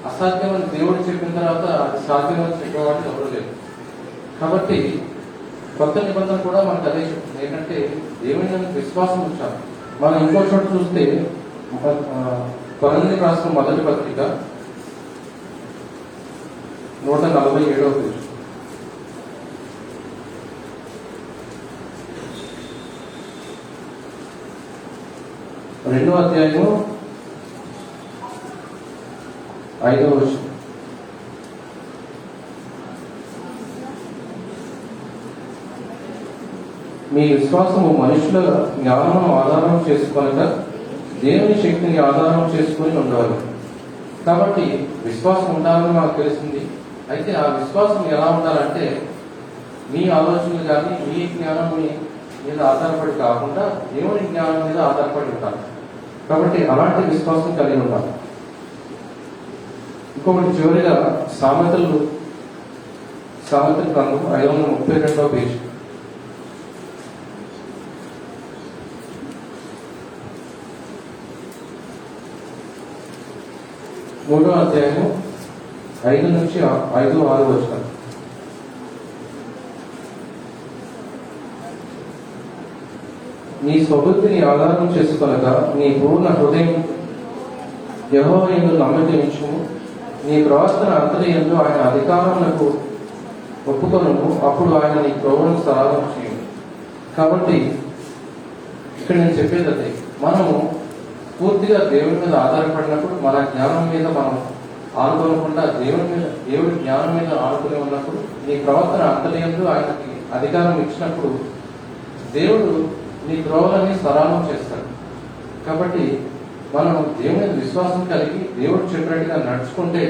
అసాధ్యమని దేవుడు చెప్పిన తర్వాత అది సాధ్యమని చెప్పేవాడిని ఎవరు లేదు. కాబట్టి కొత్త నిబంధన కూడా మనకు అదే చెప్తుంది. ఏంటంటే దేవుని విశ్వాసం ఉంచాలి. మనం ఇంకో చోట చూస్తే కొరింథీయులకు రాసిన మొదటి పత్రిక 147వ పేజీ. రెండవ అధ్యాయము 5వ వచనం. మీ విశ్వాసము మనుషుల జ్ఞానమును ఆధారం చేసుకొనక దేవుని శక్తిని ఆధారం చేసుకొని ఉండాలి. కాబట్టి విశ్వాసం ఉండాలని మాకు తెలిసింది. అయితే ఆ విశ్వాసం ఎలా ఉండాలంటే మీ ఆలోచనలు కానీ మీ జ్ఞానం మీద ఆధారపడి కాకుండా దేవుని జ్ఞానం మీద ఆధారపడి ఉండాలి. కాబట్టి అలాంటి విశ్వాసం కలిగి ఉండాలి. ఇంకొకటి చివరిగా సామెతల గ్రంథం 532వ పేజీ. మూడో అధ్యాయము 5 నుంచి 5-6 వచనాలు. నీ స్వబుద్ధిని ఆధారం చేసుకొనక నీ పూర్ణ హృదయం యెహోవా యందు నమ్మిక ఉంచుము. నీ ప్రవర్తన అంతర్యందు ఆయన అధికారములకు ఒప్పుకొనుము. అప్పుడు ఆయన నీ త్రోవను సరళం చేయము. కాబట్టి ఇక్కడ నేను చెప్పేది అదే, మనము పూర్తిగా దేవుడి మీద ఆధారపడినప్పుడు, మన జ్ఞానం మీద మనం ఆనుకోనకుండా దేవుడి జ్ఞానం మీద ఆనుకుని ఉన్నప్పుడు, నీ ప్రవర్తన అంతర్యందు ఆయనకి అధికారం ఇచ్చినప్పుడు దేవుడు నీ త్రోవలని సరళం చేస్తాడు. కాబట్టి మనం దేవుని మీద విశ్వాసం కలిగి దేవుడు చెప్పినట్టుగా నడుచుకుంటే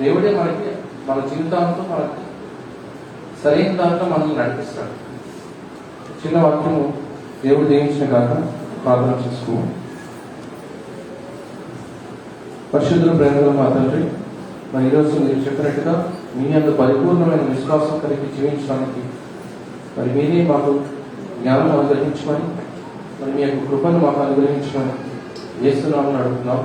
దేవుడే మనకి మన జీవితాంతో మనకి సరైన దాంట్లో మనల్ని నడిపిస్తాడు. చిన్న వాక్యము దేవుడు దీవించిన కాక ప్రార్థన చేసుకో. పరిశుద్ధుల ప్రేమలో మా తండ్రి, మరి ఈరోజు మీరు చెప్పినట్టుగా మీ అందు పరిపూర్ణమైన విశ్వాసం కలిగి జీవించడానికి మరి మీరే మాకు జ్ఞానం అనుగ్రహించమని, మరి మీ యొక్క కృపను మాకు అనుగ్రహించమని యేసునామమున అడుగుతున్నాం.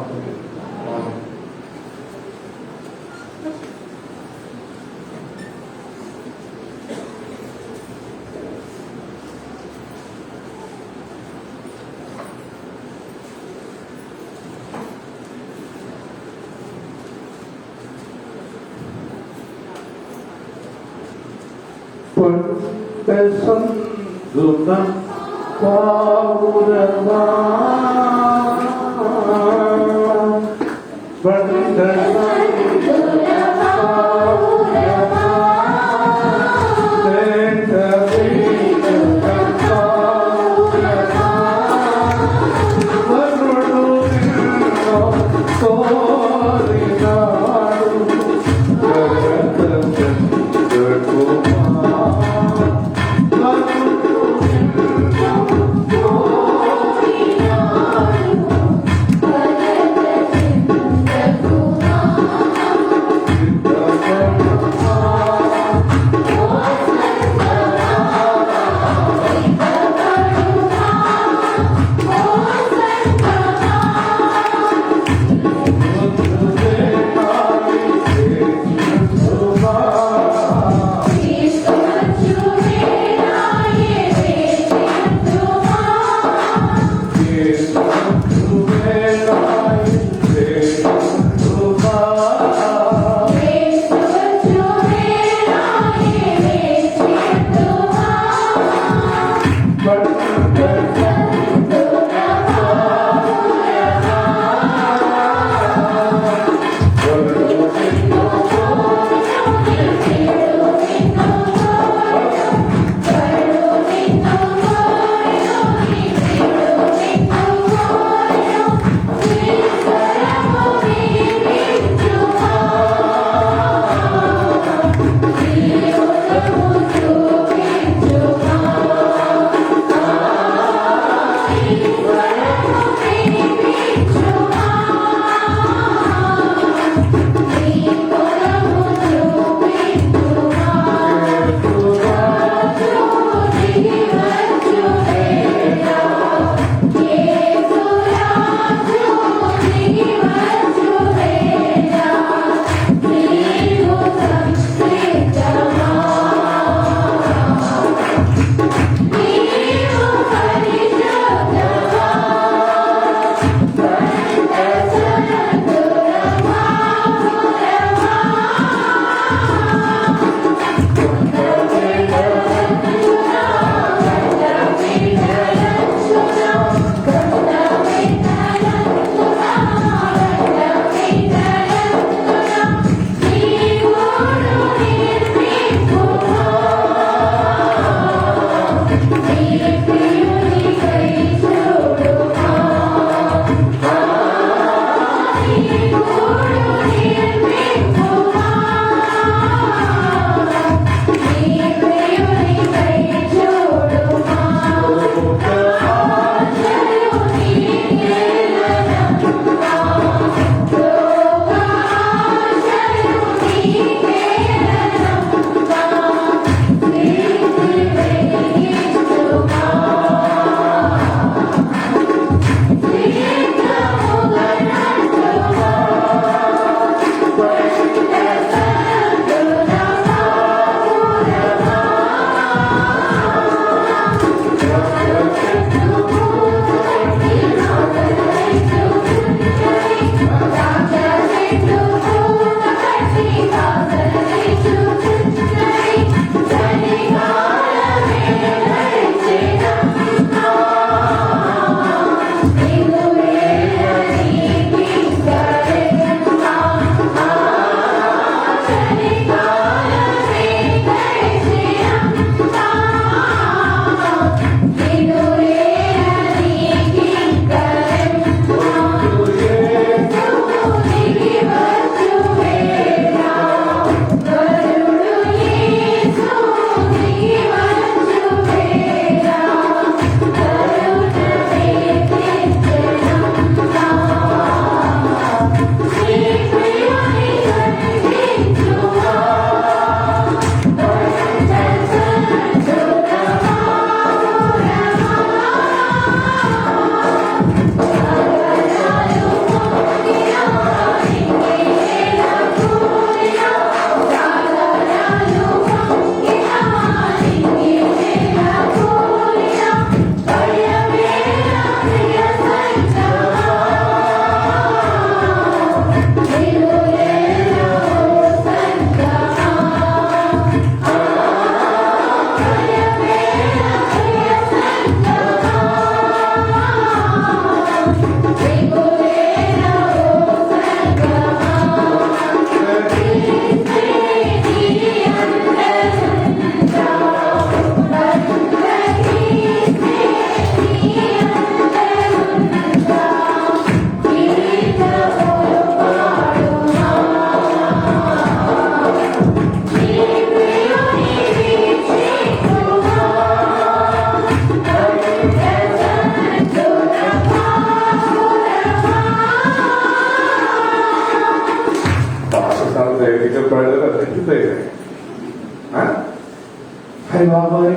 హై బాబోయ్,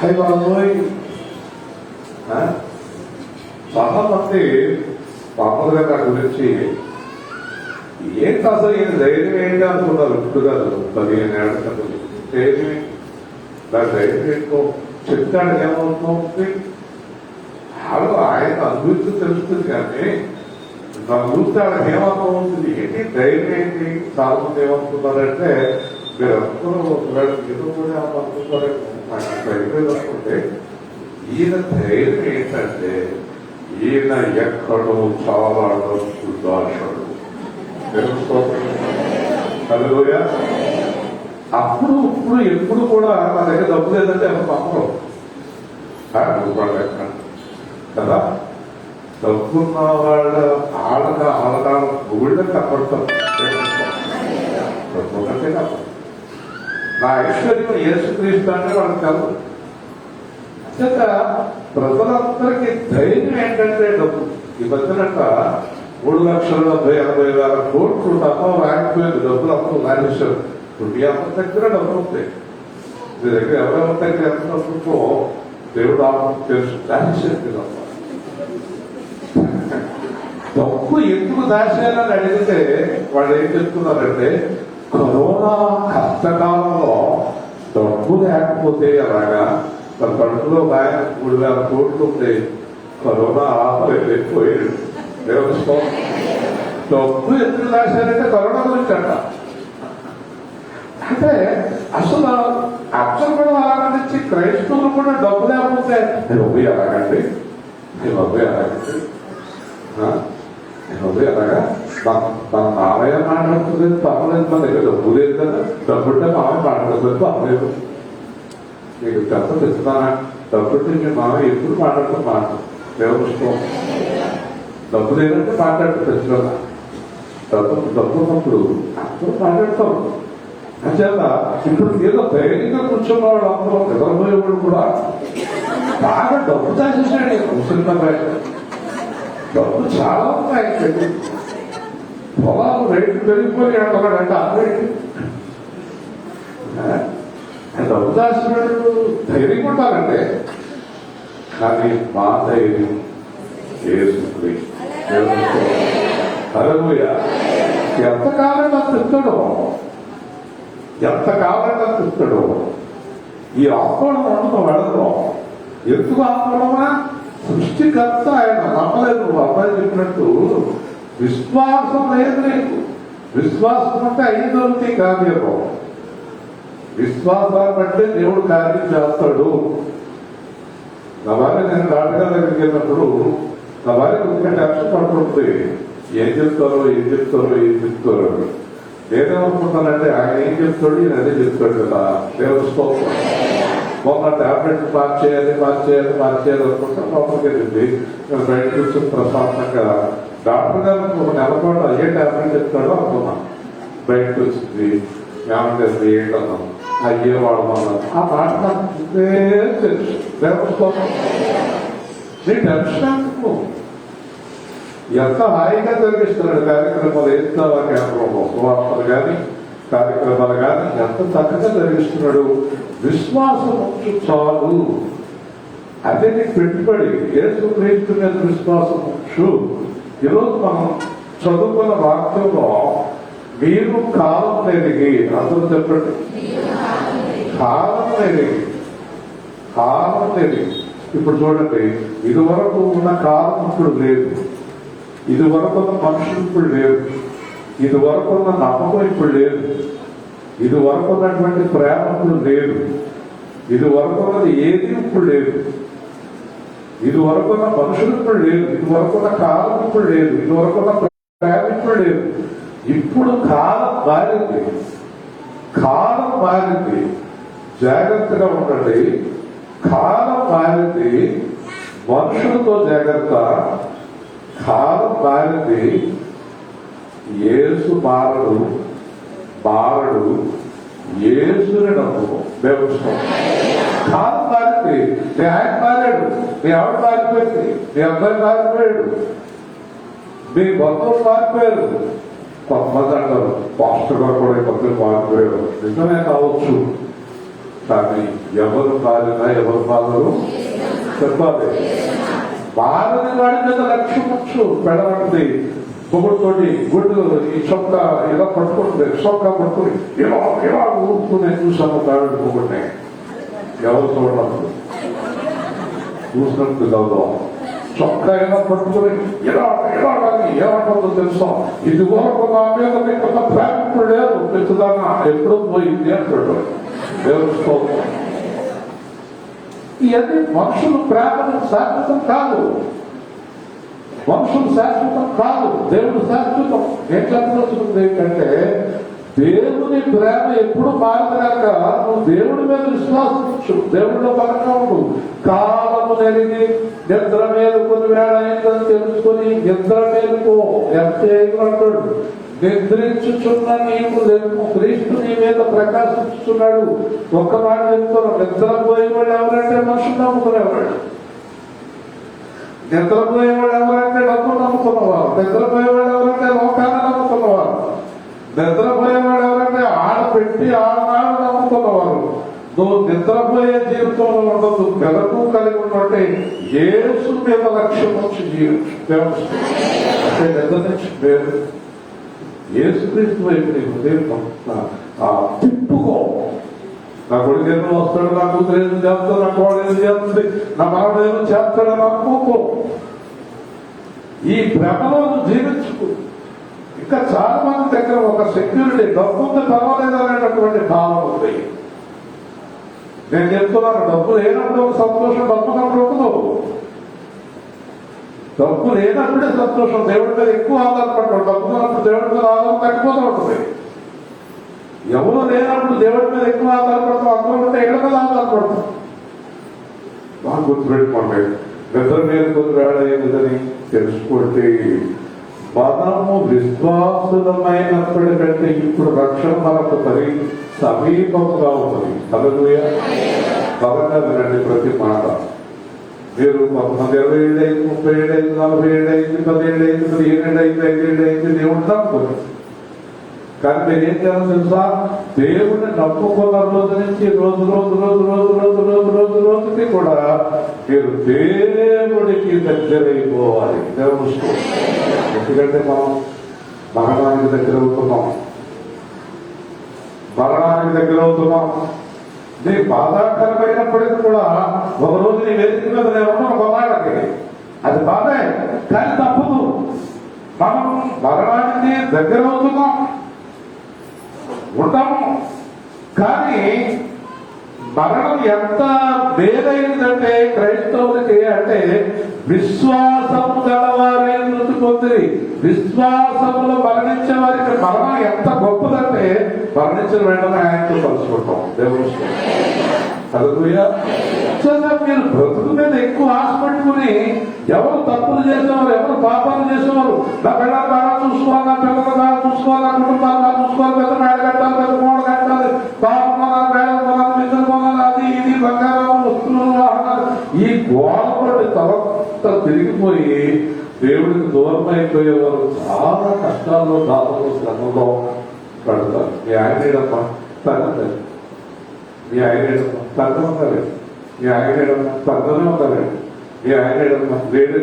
హై బాబోయ్. చాలా మంది మామూలుగా నా గురించి ఏంటి అసలు ఈయన ధైర్యం ఏంటి అనుకున్నారు. ఇప్పుడు కాదు 15 ఏళ్ళ క్రితం ధైర్యం, నా ధైర్యం ఏంటో చెప్తాడు ఏమవుతుంది. ఆయన అనుభూతి తెలుస్తుంది కానీ నా చూస్తే వాళ్ళకి ఏమవుతుంది, ఏంటి ధైర్యం ఏంటి. చాలా మంది ఏమనుకున్నారంటే మీరు అందరూ ఒకవేళ మీరు కూడా ఏమనుకుంటారంటే నాకు ధైర్యం అనుకుంటే ఈయన ధైర్యం ఏంటంటే ఈయన ఎక్కడో చాలా డబ్బు దాచాడు. హల్లెలూయా. అప్పుడు ఇప్పుడు ఎప్పుడు కూడా నా దగ్గర డబ్బు లేదంటే ఎవరు నమ్మరు కదా. డబ్బున్న వాళ్ళ ఆడగా గుళ్ళ కనపడతాం. డబ్బు కంటే కాదు నా ఐశ్వర్యం యేసుక్రీస్తు అంటే వాళ్ళకి కాదు. అంచేత ప్రజలందరికీ ధైర్యం ఏంటంటే డబ్బు. ఈ మధ్యనంట 3,80,000 కోట్లు తప్ప రాకపోయింది. డబ్బులు అప్పుడు రాజేశ్వరు. ఇప్పుడు మీ అందరి దగ్గర డబ్బులు ఉంటాయి. మీ దగ్గర ఎవరెవరి దగ్గర ఎంత డబ్బుతో దేవుడు తెలుసు. రాజేశ్వరికి డబ్బు ఎందుకు దాచేయాలని అడిగితే వాళ్ళు ఏం చెప్తున్నారంటే కరోనా కష్టకాలంలో డబ్బు లేకపోతే అలాగా తన కడుపులో ఆయన 3,000 కోట్లు ఉంటే కరోనా ఆపలేకపోయాడు. డబ్బు ఎందుకు రాశారంటే కరోనా గురించి అంట. అంటే అసలు అక్షరం కూడా అలాగంటే క్రైస్తవులు కూడా డబ్బు లేకపోతే డబ్బు ఎలాగండి, డబ్బు ఎలాగండి, డబ్బు ఎలాగా మన మామయ్య మాట్లాడుతుంది పర్వాలేదు. మన దగ్గర డబ్బు లేదు కదా, డబ్బుంటే మామయ్య మాట్లాడుతుంది పర్వాలేదు. మీకు చెత్త తెస్తున్నానా, డబ్బుంటే మీ మామయ్య ఎప్పుడు మాట్లాడుతూ దేవుడు. డబ్బు లేదంటే మాట్లాడుతూ తెచ్చుకోదా. డబ్బు ఉన్నప్పుడు అందరూ మాట్లాడతాం. అంచేత ఇప్పుడు ఏదో ధైర్యంగా కూర్చున్నవాడు అందరూ నిద్రపోయేవాడు కూడా బాగా డబ్బు దాచేసాడు. కూర్చున్న డబ్బు చాలా ఉన్నాయి. పొలాలు రేట్లు పెరిగిపోయి అంటున్నాడంటే ఆ రేటు డబ్బు దాచినాడు. ధైర్యం ఉంటారంటే కానీ మా ధైర్యం హల్లెలూయా. ఎంతకాలం అనిపిస్తాడో, ఎంతకాలం అనిపిస్తాడో ఈ ఆందోళన ఉండదు వెళ్ళదు. ఎందుకు ఆందోళన? సృష్టికర్త ఆయన నమ్మలేదు. అబ్బాయి చెప్పినట్టు విశ్వాసం లేదు నీకు. విశ్వాసం అంటే ఐదవది కార్యము. విశ్వాసాన్ని బట్టే దేవుడు కార్యం చేస్తాడు. నా భార్య నేను డాక్టర్ దగ్గరికి వెళ్ళినప్పుడు నా భార్య కొంచెం టెన్షన్ పడుతుంది. ఏం చెప్తారో నేనేమనుకుంటానంటే ఆయన ఏం చెప్తాడు ఈయన అదే చెప్తాడు కదా. దేవుడు స్తోత్రం. మొన్న టాబ్లెట్ మార్చేయాలి అనుకుంటా లోపలికి వెళ్ళింది. నేను బయట కూర్చొని ప్రశాంతంగా డాక్టర్ గారు ఒక నెల పాటు అయ్యే టాబ్లెట్ చెప్తాడో అనుకున్నాను. బయటకు వచ్చింది ఏమంటే ఏంటన్నాను, అయ్యే వాడమన్నాను. ఆ మాట నాకు తెలుసు. దేవుడు స్తోత్రం. నీ టెన్షన్ ఎందుకు? ఎంత హాయిగా జరిగిస్తున్నాడు కార్యక్రమాలు. ఏస్తావా కేంద్రంలో ఉపవాసాలు కానీ కార్యక్రమాలు కానీ ఎంత చక్కగా జరిగిస్తున్నాడు. విశ్వాసం చాలు, అదే నీకు పెట్టుబడి. యేసుక్రీస్తు మీద విశ్వాసం ఉంచు. ఈరోజు మనం చదువుకున్న వాక్యంలో మీరు కాలం ఎరిగి, అందరూ చెప్పండి, కాలం ఎరిగి. ఇప్పుడు చూడండి, ఇదివరకు ఉన్న కాలం ఇప్పుడు లేదు. ఇదివరకు ఉన్న మనుషులు ఇప్పుడు లేవు. ఇదివరకు ఉన్న నమ్మకం ఇప్పుడు లేదు. ఇదివరకు ఉన్నటువంటి ప్రేమ ఇప్పుడు లేదు. ఇదివరకు ఉన్నది ఏది ఇప్పుడు లేదు. ఇదివరకు ఉన్న మనుషులు ఇప్పుడు లేదు. ఇదివరకు ఉన్న కాలం ఇప్పుడు లేదు. ఇదివరకు ఉన్న ప్రేమ ఇప్పుడు లేదు. ఇప్పుడు కాలం మారింది. జాగ్రత్తగా ఉండండి. కాలం మారింది. మనుషులతో జాగ్రత్త. కాలం మారింది. యేసు మారడు. యేసుని నమ్ముకో. కాలం మారింది. నీ ఆయన మారాడు, నీ ఆవిడ మారిపోయింది, నీ అబ్బాయి మారిపోయాడు, మీ బంధువులు మారిపోయారు. కొంతమంది అంటారు పాస్టర్ గారు కూడా కొంచెం మారిపోయాడు. నిజమే కావచ్చు. కానీ ఎవరు మారినా ఎవరు మారరు చెప్పాలి. మారని వాడి మీద లక్ష్యం వచ్చు పెడవంటి పొగుడుతోటి గుడ్డు ఈ చొక్క ఇలా పట్టుకుంటుంది, చొక్క పట్టుకుని ఇలా ఇలా ఊరుకునే చూసాము కావిడి పొగుడిని. ఎవరు చూడలేదు, చూసినట్టు చదువు చొక్క ఇలా పట్టుకుని ఇలా ఇలా ఏమంటుందో తెలుసా, ఇది వరకు నా మీద మీకున్న ప్రేమ ఇప్పుడు లేదు, పెద్దదానా ఎప్పుడూ పోయింది అంటాడు. దేవుడు ఇవన్నీ మనుషులు ప్రేమను శాశ్వతం కాదు, మనుషులు శాశ్వతం కాదు, దేవుడు శాశ్వతం. ఏం చెప్పవలసింది ఏంటంటే దేవుని ప్రేమ ఎప్పుడు మారదాక నువ్వు దేవుడి మీద విశ్వాసించు, దేవుడిలో బలంగా ఉండు. కాలము నెరిగి నిద్ర మేలుకొని వేళ అయిందని తెలుసుకొని నిద్ర మేలుకో ఎంత అంటాడు. నిద్రించుచున్న నీకు లేదు, క్రీస్తు నీ మీద ప్రకాశించుతున్నాడు. ఒక్క మాట చెప్తాను, నిద్రపోయేవాడు ఎవరంటే మనుషులు నమ్ముకునేవాడు. నిద్రపోయేవాడు ఎవరంటే డబ్బు నమ్ముకున్నవారు. నిద్రపోయేవాడు ఎవరంటే లోకాన్ని నమ్ముకున్నవారు. నిద్రపోయేవాడు ఎవరంటే ఆడపెట్టి ఆడనాడు నమ్ముకున్నవారు. నువ్వు నిద్రపోయే జీవితంలో ఉండదు, మెలకు కలిగి ఉన్నట్టే యేసు మీద లక్ష్యం నుంచి జీవించు. అంటే నిద్ర నుంచి పేరు యేసుక్రీస్తు వైపు నీ హృదయం తిప్పుకో. నా కొడుకు ఏదో వస్తాడు, నా కూతురు ఏదో చేస్తాడు, నా కోడ ఏదో చేస్తుంది, నా మనవడు ఏదో చేస్తాడని అనుకోకో. ఈ భ్రమలో జీవించుకో. ఇంకా చాలా మంది దగ్గర ఒక సెక్యూరిటీ డబ్బు ఉంది పర్వాలేదు అనేటటువంటి భావం ఉంది. నేను చెప్తున్నాను, డబ్బు లేనప్పుడు ఒక సంతోషం, డబ్బు ఉన్నప్పుడు ఉండదు. డబ్బు లేనప్పుడే సంతోషం. దేవుడి మీద ఎక్కువ ఆధారపడ్డాడు, డబ్బు ఉన్నప్పుడు దేవుడి మీద ఆధారం తగ్గిపోతూ ఉంటుంది. ఎవరు లేనప్పుడు దేవుడి మీద ఎక్కువ ఆధారపడతాం, అందరూ ఉంటే ఎక్కడ మీద ఆధారపడతాం. బాగా గుర్తుపెట్టుకోండి, నిద్ర మీద కొన్ని వేళ ఏమిదని తెలుసుకుంటే మనము విశ్వాసులమైనప్పటికంటే ఇప్పుడు రక్షణ మనకు మరి సమీపంగా ఉంటుంది. హల్లెలూయా. బలంగా వినండి ప్రతి మాట. మీరు 20 ఏళ్ళు అయింది, 30 ఏళ్ళు అయింది, 40 ఏళ్ళు అయింది, 10 ఏళ్ళు అయింది, 15 ఏళ్ళు అయింది, 5 ఏళ్ళు అయింది, దేవుడు నమ్ముకోండి. కానీ మీరు ఏం చేయాలి తెలుసా, దేవుడిని నమ్ముకున్న రోజు నుంచి రోజు రోజు రోజు రోజు రోజు రోజు రోజు రోజుకి కూడా మీరు దేవుడికి దగ్గరైపోవాలి. దేవుడు ఎందుకంటే మనం మరణానికి దగ్గర అవుతున్నాం, మరణానికి దగ్గర అవుతున్నాం. నీ బాధాకరమైనప్పటికీ కూడా ఒకరోజు నీ వేదిక మీద నేను ఉన్నాను కొన్నాళ్ళకి, అది బాధే కానీ తప్పదు. మనం మరణానికి దగ్గర అవుతున్నాం, ఉంటాము. కానీ మరణం ఎంత వేదైందంటే క్రైస్తవులకి అంటే విశ్వాసము గలవారే మృతి పొందిరి. విశ్వాసములో మరణించే వారికి మరణం ఎంత గొప్పదంటే మరణించిన వెంటనే ఆయనతో కలుసుకుంటాం. దేవుడు హల్లెలూయా. మీరు బ్రతుకు మీద ఎక్కువ ఆశ పెట్టుకుని ఎవరు తప్పులు చేసేవారు, ఎవరు పాపాలు చేసేవారు, నా పిల్లలు బాగా చూసుకోవాలి, నా పిల్లలు బాగా చూసుకోవాలి, నా కుటుంబాలు బాగా చూసుకోవాలి, పెద్ద మేడ కట్టాలి, పెద్ద మూడ కట్టాలి, పాపం కొనాలి, మేడ కొనాలి, మిద్దరు కొనాలి, అది ఇది బంగారం వస్తువులు వాహనాలు, ఈ గోడపడి తలంత తిరిగిపోయి దేవుడికి దూరం అయిపోయేవారు చాలా కష్టాల్లో, బాధల్లో, శ్రమలో పడతారు. మీ ఆయనేడమ్మా తగ్గదు, మీ ఆయనేడమ్మా తగ్గమంటారు, మీ ఆయనేడమ్మా తగ్గనే ఉంటారు, మీ ఆయనేడమ్మా లేడు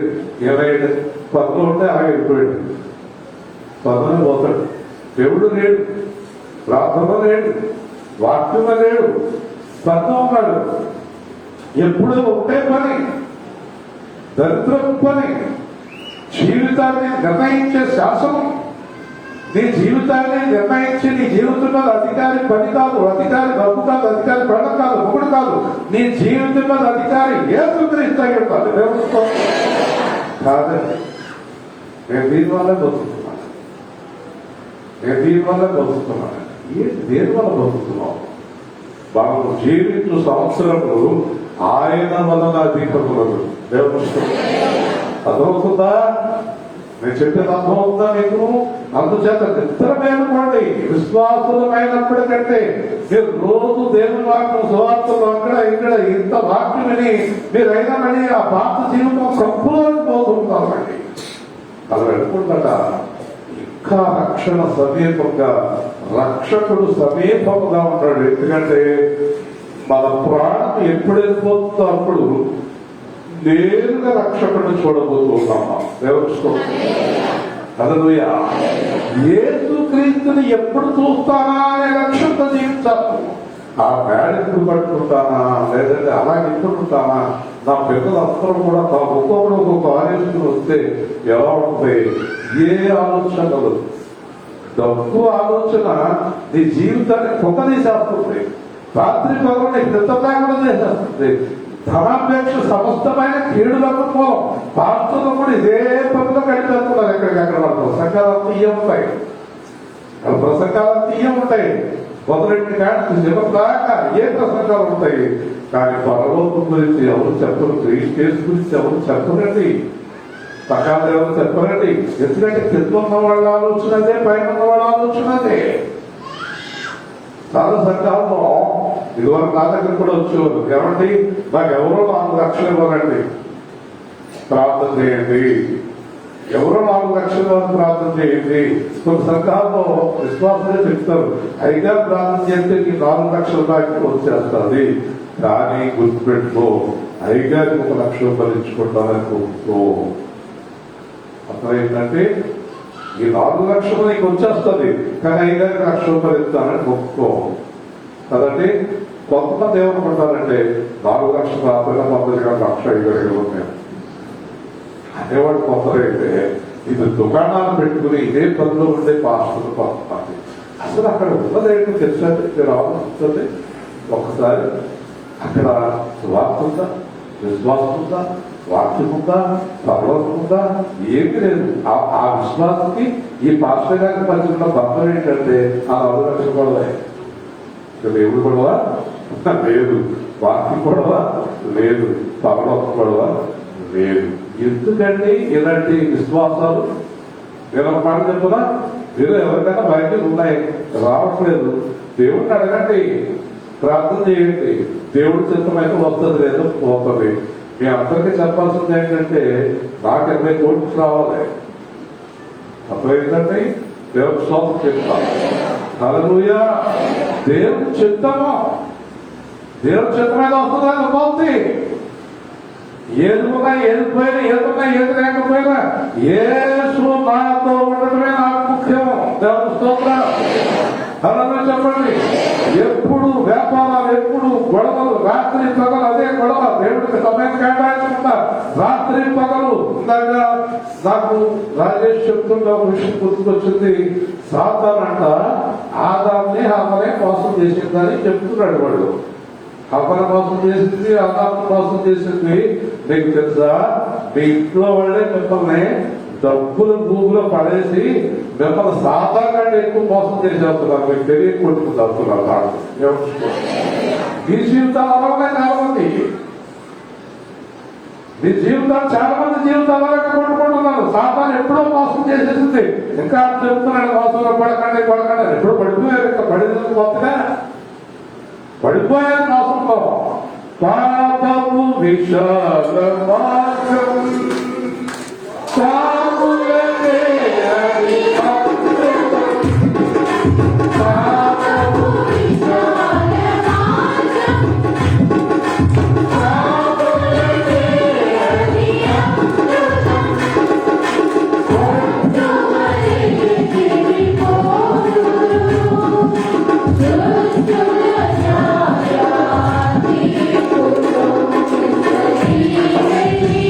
ఏమయ్యాడు, పనులు ఉంటే ఆయన వెళ్ళిపోయాడు, పనులు పోతాడు. దేవుడు లేడు, ప్రార్థన లేడు, వాక్యం లేడు, పన్ను ఉన్నాడు. ఎప్పుడు ఒకటే పని, దరిద్రం పని, జీవితాన్ని నిర్ణయించే శాసనం. నీ జీవితాన్ని నిర్ణయించి నీ జీవితం మీద అధికారి పని కాదు, అధికారి డబ్బు కాదు, అధికారి పడ కాదు, ఒకటి కాదు, నీ జీవితం మీద అధికారి యేసుక్రీస్తు కాదు. కాదండి, నేను దీనివల్ల బతుకుతున్నాను, నేను దీనివల్ల బతుకుతున్నాను. ఏంటి దేనివల్ల బతుకుతున్నావు? మనం జీవించు సంవత్సరములు ఆయన వలన అధికములు. దేవుడు అర్థమవుతుందా? నేను చెప్పేది అర్థం అవుతుందా మీకు? అందుచేత నిద్ర మేలుకోండి. విశ్వాసులమైనప్పటికంటే మీరు రోజు దేవుని వాక్యం సువార్తలు అక్కడ ఇక్కడ ఇంత వాక్యం విని మీరైనా మళ్ళీ ఆ పాత జీవితం కప్పులోకి పోతుంటామండి. అలా అనుకుంటాట ఇంకా రక్షణ సమీపంగా, రక్షకుడు సమీపంగా ఉంటాడు. ఎందుకంటే మన ప్రాణం ఎప్పుడు వెళ్ళిపోతుందో అప్పుడు నేరుగా రక్షకుడిని చూడబోతున్నామా దేవుడు. హల్లెలూయా. యేసు క్రీస్తుని ఎప్పుడు చూస్తానా అనే లక్ష్యంతో జీవించాలి. ఆ మేడ ఎప్పుడు పట్టుకుంటానా, లేదంటే అలా ఎప్పుడు ఉంటానా, నా పిల్లలందరూ కూడా నా ఒక్కొక్కరు ఒక్కొక్క ఆలోచన వస్తే ఎలా ఉంటాయి? ఏ ఆలోచన కలదు? డబ్బు ఆలోచన నీ జీవితాన్ని పొందనేసేస్తుంది. రాత్రి పగలు నీకు నిద్ర లేకుండా చేసేస్తుంది. ధనాపేక్ష సమస్తమైన కీడులకు మూలం. పాత్రలు కూడా ఇదే పనులు కడిపేస్తున్నారు. ఎక్కడికక్కడ వాళ్ళు ప్రసంగాలు తీయ ఉంటాయి, ప్రసంగాలు తీయ ఉంటాయి. మొదలెట్టి కానీ చివరిదాకా ఏ ప్రసంగాలు ఉంటాయి. కానీ పరలోకం గురించి ఎవరు చెప్పరు, కేసు గురించి ఎవరు చెప్పరండి, సకాలు ఎవరు చెప్పరండి. ఎందుకంటే కింద ఉన్న వాళ్ళ ఆలోచన అదే, పైన ఉన్న వాళ్ళ ఆలోచన అదే. చాలా సంఘాల్లో ఇదివరకు నా దగ్గర కూడా వచ్చేవారు, ఏమండి నాకు ఎవరో 4 లక్షలు ఇవ్వరండి, ప్రార్థన చేయండి. ఎవరో 4 లక్షల వరకు ప్రార్థన చేయండి. కొన్ని సంఘాల్లో విశ్వాసమే చెప్తారు, అయినా ప్రార్థన చేస్తే ఈ 4 లక్షల దాకా వచ్చేస్తుంది. కానీ గుర్తుపెట్టుకో, అయ్యగారికి 1 లక్ష రూపాయలు ఇచ్చుకుంటానని కోరుకో. అసలు ఏంటంటే ఈ 4 లక్షలు నీకు వచ్చేస్తుంది, కానీ అయ్యగారికి 1 లక్ష రూపాయలు ఇస్తానని ఒప్పుకో కదండి. కొంతమంది ఏమనుకుంటారంటే 4 లక్షలు రాత్రిగా 1,00,000 అయ్యగారు ఉన్నాయి అనేవాడు కొందరైతే ఇది దుకాణాలు పెట్టుకుని ఇదే పనిలో ఉండే పాస్టర్లు కొంతమంది. అసలు అక్కడ ఉన్నదేంటో తెలుసండి, మీరు ఆలోచిస్తుంది ఒక్కసారి. అక్కడ సువార్త ఉందా, విశ్వాసం ఉందా, వాక్యం ఉందా, పర్వతం ఉందా? ఏమీ లేదు. ఆ విశ్వాసకి ఈ పాస్టర్ గారికి మధ్య ఉన్న బంధం ఏంటంటే ఆ 4 లక్షలు గొడవ. దేవుడు గొడవ లేదు, వాక్యం గొడవ లేదు, పర్వతం గొడవ లేదు. ఎందుకండి ఇలాంటి విశ్వాసాలు? నేను ఒక మాట చెప్తున్నా, మీరు ఎవరికైనా బయటకు ఉన్నాయి రావట్లేదు, దేవుడిని అడగండి, ప్రార్థన చేయండి. దేవుడి చిత్తమైతే వస్తుంది, లేదో పోతుంది. మీ అందరికీ చెప్పాల్సింది ఏంటంటే నాకు 20 కోట్లు రావాలి. అప్పుడు ఏంటంటే దేవుడి స్తోత్రం చెప్తాను. హల్లెలూయా. దేవుడి చిత్తము, దేవుడి చిత్తమైన వస్తుందని పోతుంది. ఏది ఉన్నా, ఏది పోయినా, ఏదున్నా, ఏది లేకపోయినా యేసు నాతో ఉండటమే నాకు ముఖ్యం. దేవుడి స్తోత్రం. అలాగే చెప్పండి. ఎప్పుడు వ్యాపారాలు, ఎప్పుడు గొడవలు, రాత్రి పగలు అదే గొడవ. దేవుడికి సమయం కేటాయించకుండా రాత్రి పగలు. ఇందాక నాకు రాజేష్ చెప్తుంటే ఒక విషయం గుర్తుకొచ్చింది. సాతానంట ఆదాంని హవ్వనే మోసం చేసిందని చెప్తున్నాడు వాడు. హవ్వన మోసం చేసింది, ఆదాంని మోసం చేసింది. నీకు తెలుసా, మీ ఇంట్లో వాళ్ళే మిమ్మల్ని డబ్బులు భూమిలో పడేసి మిమ్మల్ని సాధారణంగా ఎక్కువ మోసం చేసేస్తున్నారు. మీకు తెలియకుంటున్నారు. మీ జీవితాలు అలాగే చాలా మంది, మీ జీవితాలు చాలా మంది జీవితాలు అలాగే కొట్టుకుంటున్నారు. సాధారణ ఎప్పుడో మోసం చేసేసింది. ఇంకా చెప్తున్నాడు, మోసంలో పడకండి పడకండి. ఎప్పుడు పడిపోయారు, ఇంకా పడినందుకు వస్తుందా? పడిపోయారు మోసంలో. పాపము విశాల మార్గం Thank you.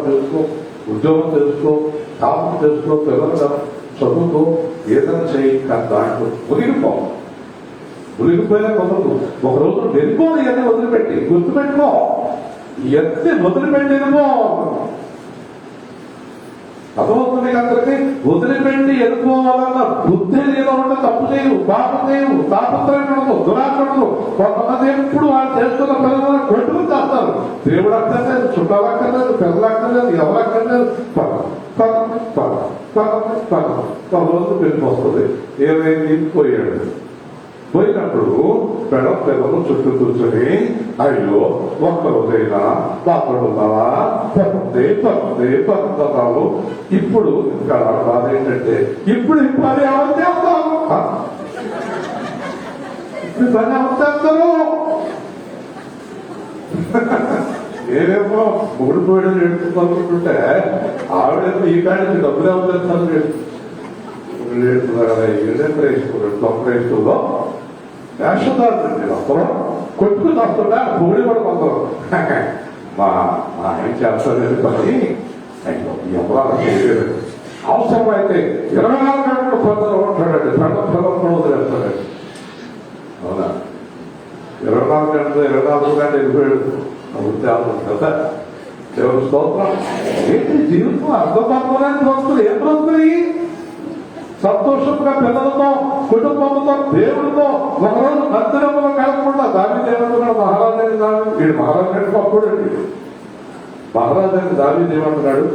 చేసుకో, ఉద్యోగం చేసుకో, కాపం చేసుకో, పిల్లలు చదువుకో, ఏదైనా చేయి. కానీ దాంట్లో మునిగిపోయినా కుదరదు. ఒకరోజు వెళ్ళిపోదు, ఇవన్నీ వదిలిపెట్టి గుర్తుపెట్టుకో, ఇవన్నీ వదిలిపెట్టి వెళ్ళిపో. అర్థమవుతుంది అందరికీ. వదిలిపెట్టి వెళ్ళిపోవాలన్న బుద్ధి ఏదో ఉంటే తప్పు చేయవు, పాపం చేయవు, తాపత్రయం ఉండదు, దురాశ ఉండదు. కొంతమంది ఎప్పుడు వాళ్ళు చేస్తున్న పిల్లలను కొట్టుకు చేస్తారు. దేవుడు అక్కర్లేదు, చుట్టాలు అక్కర్లేదు, పిల్లలు అక్కర్లేదు, ఎవరు అక్కర్లేదు. రోజు వెళ్ళిపోతుంది. ఏమైంది? పోయాడు. పోయినప్పుడు పిల్లలు చుట్టూ కూర్చొని, అయ్యో ఒక్కరోజైనా బాధపడుతున్నావా, పడుతున్నావు. ఇప్పుడు ఇంకా బాధ ఏంటంటే, ఇప్పుడు ఈ పని ఎవరు చేస్తాను, ఇప్పుడు పని ఎవరు చేస్తారు? నేనేమో మూడు పోయడం నేర్చుకుంటుంటే ఆవిడేమో ఈ కాడికి డబ్బులు ఎవరు చేస్తాను నేర్చుకున్నాడు. వేషధారుడు అప్పుడు కొట్టుకు వస్తుంటే పొడి కూడా కొందరు మా ఆయన చేస్తారని పని ఎవరు చేయలేదు. అవసరమైతే 24 గంటలు కొందరు ఉంటాడండి, పిల్లలు కూడా వదిలేస్తాడండి. అవునా? 24 గంటలు 24 గంటలు వెళ్ళిపోయాడు. కదా దేవుడు స్తోత్రం. ఏంటి జీవితం అర్థపరమైన వస్తువులు ఏం వస్తుంది? సంతోషంగా పిల్లలతో, కుటుంబంతో, దేవుడితో ఒకరోజు మందిరంలో కలగకుండా దావీదు ఏమంటున్నాడు? మహారాజాని దావీదు, వీడు మహారాజు అప్పుడు మహారాజాని దావీదు ఏమంటున్నాడు?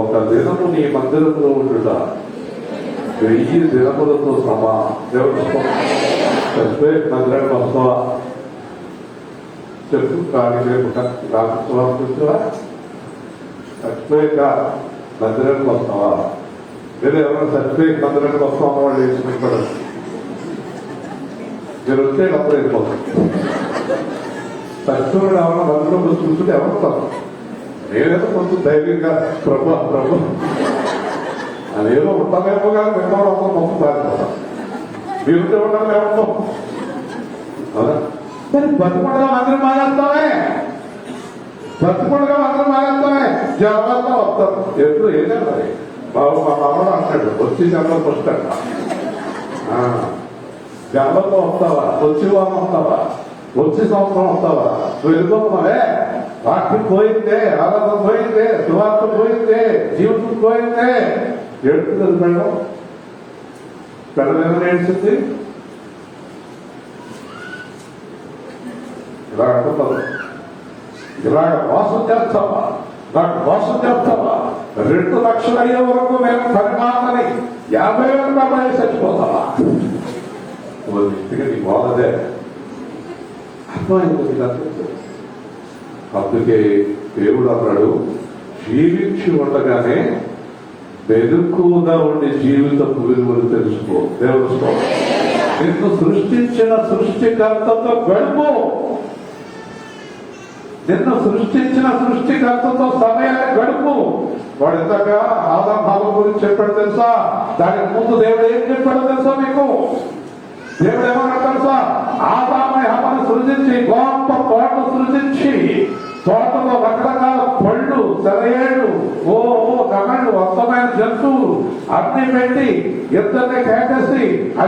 ఒక దినము నీ మందిరంలో ఉండుట 1000 దినములతో సమా. దేవుడు చచ్చిపోయి మందిరానికి వస్తావా? చెప్పు. కానీ రేపు రాకపోవా? చచ్చిపోయాక మందిరానికి వస్తావా? లేదా ఎవరైనా చచ్చిపోయి మందిరానికి వస్తామో వాళ్ళు వేసుకుంటారు. మీరు వచ్చే అప్పుడు వెళ్ళిపోతారు. చచ్చిపోయిన ఎవరైనా మందిరంలో చూస్తుంటే ఎవరు వస్తారు? నేనేదో కొంచెం ధైర్యంగా ప్రభు అదేదో ఉంటామేమో కానీ మిమ్మల్ని అందరూ మొత్తం పారిపోతాం. మీరుంటే ఉండాలి ఏమో. అవునా? బతుకుండగా మందిరం మానేస్తామే, బతుకుండగా మందిరం మానేస్తామే. జనాలతో వస్తారు. ఎప్పుడు ఏదే మరి బాబు మా మామూలు అంటాడు, వచ్చి జనంలోకి వస్తాడు. జనంలో వస్తావా? వచ్చి వారం వస్తావా? వచ్చి సంవత్సరం వస్తావా? నువ్వు వెళ్ళిపోతున్నావే. వాక్యం పోయిందే, ఆరాధన పోయిందే, సువార్త పోయిందే, జీవితం పోయిందే. ఏడుతుంది మేడం. పెద్దమేమో ఏడ్చింది. ఇలా అంటున్నారు, ఇలాగ మోసం చేస్తావా, నాకు మోసం చేస్తావా, 2 లక్షలు అయ్యే వరకు మేము పరిమాణని 50,000 రూపాయలు చచ్చిపోతావా? ఇంటికి నీ బాధదే. అర్థమైంది. అందుకే దేవుడు అన్నాడు, జీవించి ఉండగానే బెదుకుగా ఉండే జీవితపు విలువలు తెలుసుకో. దేవుడు నిన్ను సృష్టించిన సృష్టికర్తతో గడుపు. నిన్ను సృష్టించిన సృష్టికర్తతో సమయాన్ని గడుపు. వాడు ఇందాక ఆదాం గురించి చెప్పాడు తెలుసా? దానికి ముందు దేవుడు ఏం చెప్పాడో తెలుసా మీకు? దేవుడు ఏమన్నా తెలుసా? ఆదాము హవ్వను సృజించి గొప్ప తోటను సృజించి, తోటలో రకరకాల పళ్ళు, సెలయేళ్ళు, గమళ్ళు, వస్తమైన జంతువులు అన్ని పెట్టి ఇద్దరిని కేకేసి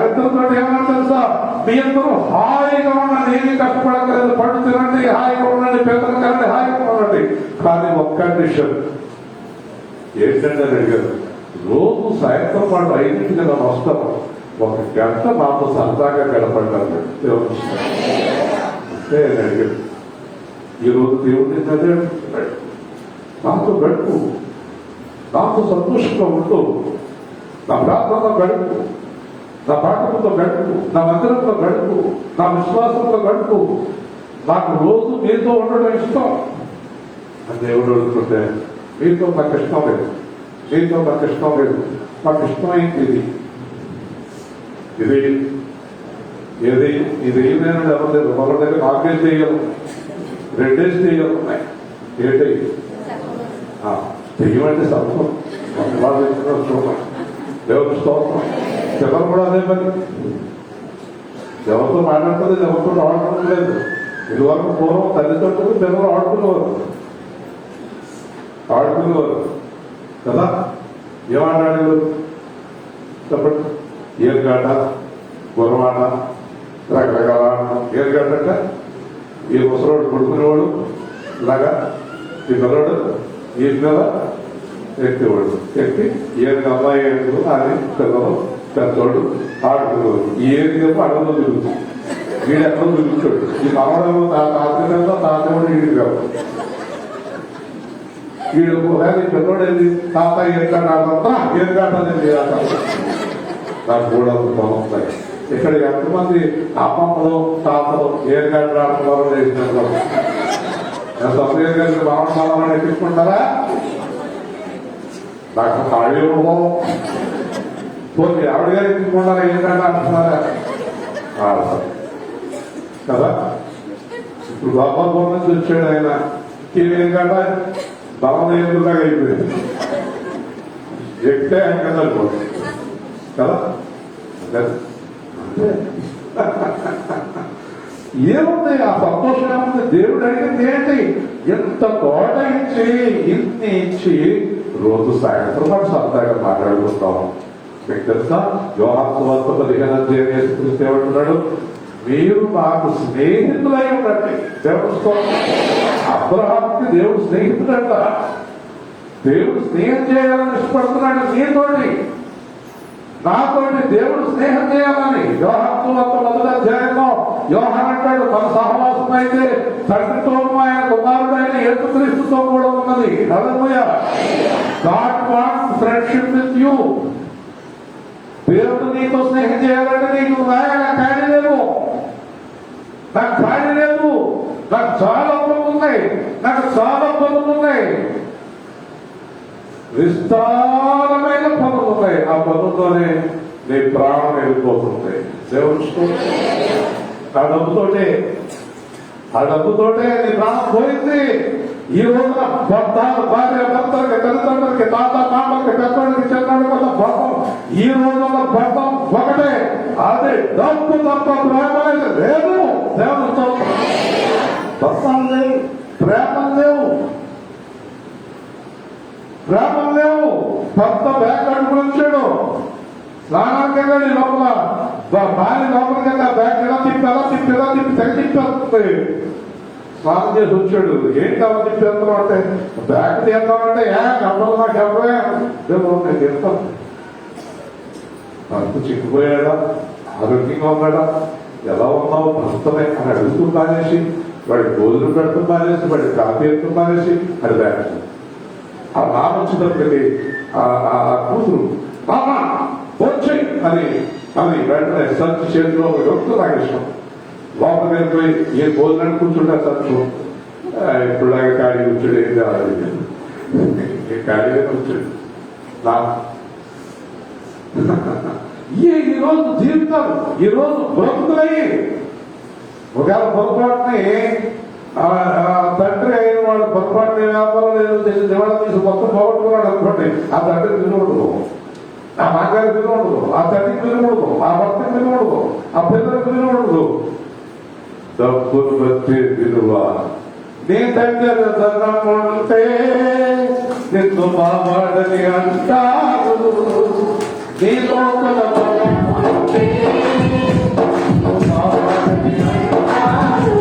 ఇద్దరితో ఏమన్నా తెలుసా? మీ ఇద్దరు హాయిగా ఉండండి, ఏమీ కష్టపడలేదు, పళ్ళు తినండి, హాయిగా ఉండండి, పేదలు కనండి, హాయిగా ఉండండి. కానీ ఒక కండిషన్ ఏంటంటే అడిగారు, రోజు సాయంత్రం పాటు 5ంటికి నేను వస్తాను, 1 గంట నాతో సరదాగా గడపడ్డాను. దేవుడు అంటే అడిగాడు, ఈరోజు దేవుడిని అదే అంటున్నాడు, నాతో గడుపు, నాతో సంతోషంగా ఉంటూ, నా ప్రార్థనలో గడుపు, నా పాఠంతో గడుపు, నా మందిరంలో గడుపు, నా విశ్వాసంలో గడుపు, నాకు రోజు మీతో ఉండడం ఇష్టం అని దేవుడు అడుగుతుంటే, మీతో నాకు ఇష్టం లేదు, మీతో నాకు ఇష్టం లేదు, నాకు ఇష్టమైంది ఇది ఇది ఏది ఇది ఏమైనా ఎవరు లేదు. ఒకరి దగ్గర 4 డేస్ చేయగలం, 2 డేస్ చేయగలం ఉన్నాయి. ఏంటి చెయ్యమంటే సంవత్సరం చూడండి. దేవుడు స్తోత్రం. పిల్లలు కూడా అదే పని, ఎవరితో మాట్లాడుతుంది, ఎవరితో ఆడుకోవడం లేదు. ఇదివరకు పూర్వం తల్లిదండ్రులు పిల్లలు ఆడుకునేవారు. ఆడుకునేవారు కదా. ఏమాడాడు చెప్పండి. ఏరుగాట, గుర్రమాట, రకరకాల ఆడటం. ఏరుగాట అంటే ఈ ముసలోడు కొడుకునేవాడు ఇలాగా, ఈ పిల్లడు ఈ పిల్ల ఎక్కేవాడు. ఎక్కి ఏరుగా అమ్మాయి ఏడుగు అని పిల్లలు పెద్దవాడు ఆడుకునేవాడు. ఈ ఏరుగేమో అడవులో తిరుగుతుంది. వీడు ఎక్కడో తిరుగుతాడు. ఈ మామూలు తాతగా తాతవాడు వీడికి కాదు. వీడు ఒకవేళ పిల్లడు వెళ్ళి తాత ఏరుగాట ఆడుతా ఏరుగాట అనేది నాకు కూడా బాగుంటాయి. ఇక్కడ ఎంతమంది అమ్మమ్మలు తాతలు ఏరుగాట ఆడుతున్నారు వేసినారు. ఎంత ఏరుగాడికి బాగుంటామని ఎక్కించుకుంటారా? నాకు ఖాళీ ఉండవు. పోతే ఆవిడ గారు ఎక్కించుకుంటారా? ఏరుగాట ఆడుతున్నారా? ఆడతారు కదా. ఇప్పుడు గోపాలపురం నుంచి వచ్చాడు ఆయన. ఏరుగాట బలం ఏరులాగా అయిపోయింది. ఎక్కితే ఆయన కింద పోతుంది కదా. ఏముంది ఆ సంతోషం? ఏముంది? దేవుడు అడిగింది ఏంటి? ఎంత తోట ఇచ్చి ఇన్ని ఇచ్చి రోజు సాయంత్రం పాటు సరదాగా మాట్లాడుకుంటాం. మీకు తెలుసా యోహాను సువార్త 15 ఏమంటున్నాడు? మీరు నాకు స్నేహితులై ఉండండి. దేవుడు అబ్రహాముకి దేవుడు స్నేహితుడంట. దేవుడు స్నేహం చేయాలని ఇష్టపడుతున్నాడు. నీతోటి నాతోటి దేవుడు స్నేహం చేయాలని. యోహాను సువార్త 1వ అధ్యాయంలో యోహాను అంటాడు, మన సహవాసం అయితే తండ్రితోనూ ఆయన కుమారుడైన యేసుక్రీస్తుతో కూడా ఉన్నది. హల్లెలూయా. God wants friendship with you. దేవుడు నీతో స్నేహం చేయాలంటే నీకు నాకు ఖాళీ లేదు, నాకు ఖాళీ లేదు, నాకు చాలా పనులు ఉన్నాయి, నాకు చాలా పనులు ఉన్నాయి, విస్తారమైన పనులు ఉన్నాయి. ఆ పనుల్లోనే నీ ప్రాణం వెళ్ళిపోతుంది. దేవుడు ఆ డబ్బుతోటే నీ ప్రాణం పోయింది. ఈ రోజున భార్య భర్తలకి, తల్లిదండ్రులకి, తాత మామలకి, పెద్దోడికి, చిన్నోడికి వల్ల బంధం. ఈ రోజున బంధం ఒకటే, అది డబ్బు తప్ప ప్రేమ అనేది లేదు. దేవుడితో బంధాలు లేవు, ప్రేమలు లేవు, ప్రేమలు లేవు. భర్త బ్యాగ్ అడుగులు వచ్చాడు, స్నానానికి వెళ్ళాడు. లోపల భార్య లోపలికి వెళ్ళి ఆ బ్యాగ్ ఎలా తిప్పి తెగతిప్పేస్తుంది. స్నానం చేసి వచ్చాడు. ఏంటి అలా తిప్పేస్తున్నాం అంటే బ్యాగ్ తీద్దామంటే కప్పలు నాకు ఎవరే నేను తీస్తాను. భర్త చిక్కిపోయాడా, ఆరోగ్యంగా ఉన్నాడా, ఎలా ఉన్నావు భర్తనే అని అడుగుతూ మానేసి, వాడి భోజనం పెడుతూ మానేసి, వాడి కాఫీ ఎత్తు మానేసి అది బ్యాగ్. ఆ నాన్న వచ్చినప్పటికీ ఆ కూతురు మామ వచ్చి అని వెంటనే సంచి చేతిలో వ్యక్తులు నాకు ఇష్టం. లోపలికి వెళ్ళిపోయి ఏ భోజనాన్ని కూర్చుంటే సంచు ఇప్పుడులాగా ఖాళీ కూర్చుడు ఏం కావాలి, ఖాళీగా కూర్చుడు. ఈరోజు జీవితాలు, ఈరోజు బ్రతుకులయ్యి ఒకవేళ పొరపాటుని తండ్రి అయిన వాడు పొరపాటుని వ్యాపారం లేదు దివాళం తీసి మొత్తం పోగొట్టుకున్నాడు అనుకోండి, ఆ తండ్రికి విలువడదు, ఆ నాన్నగారికి విలువడదు, ఆ తండ్రికి విలువడదు, ఆ భర్తకి విలువడదు, ఆ పిల్లలకు విలువడదు. డబ్బును బట్టి విలువ. నీ దగ్గర ధనం ఉంటే నిన్ను మావాడని అంటారు, నీ లోపల ఉంటే మావాడని అంటారు.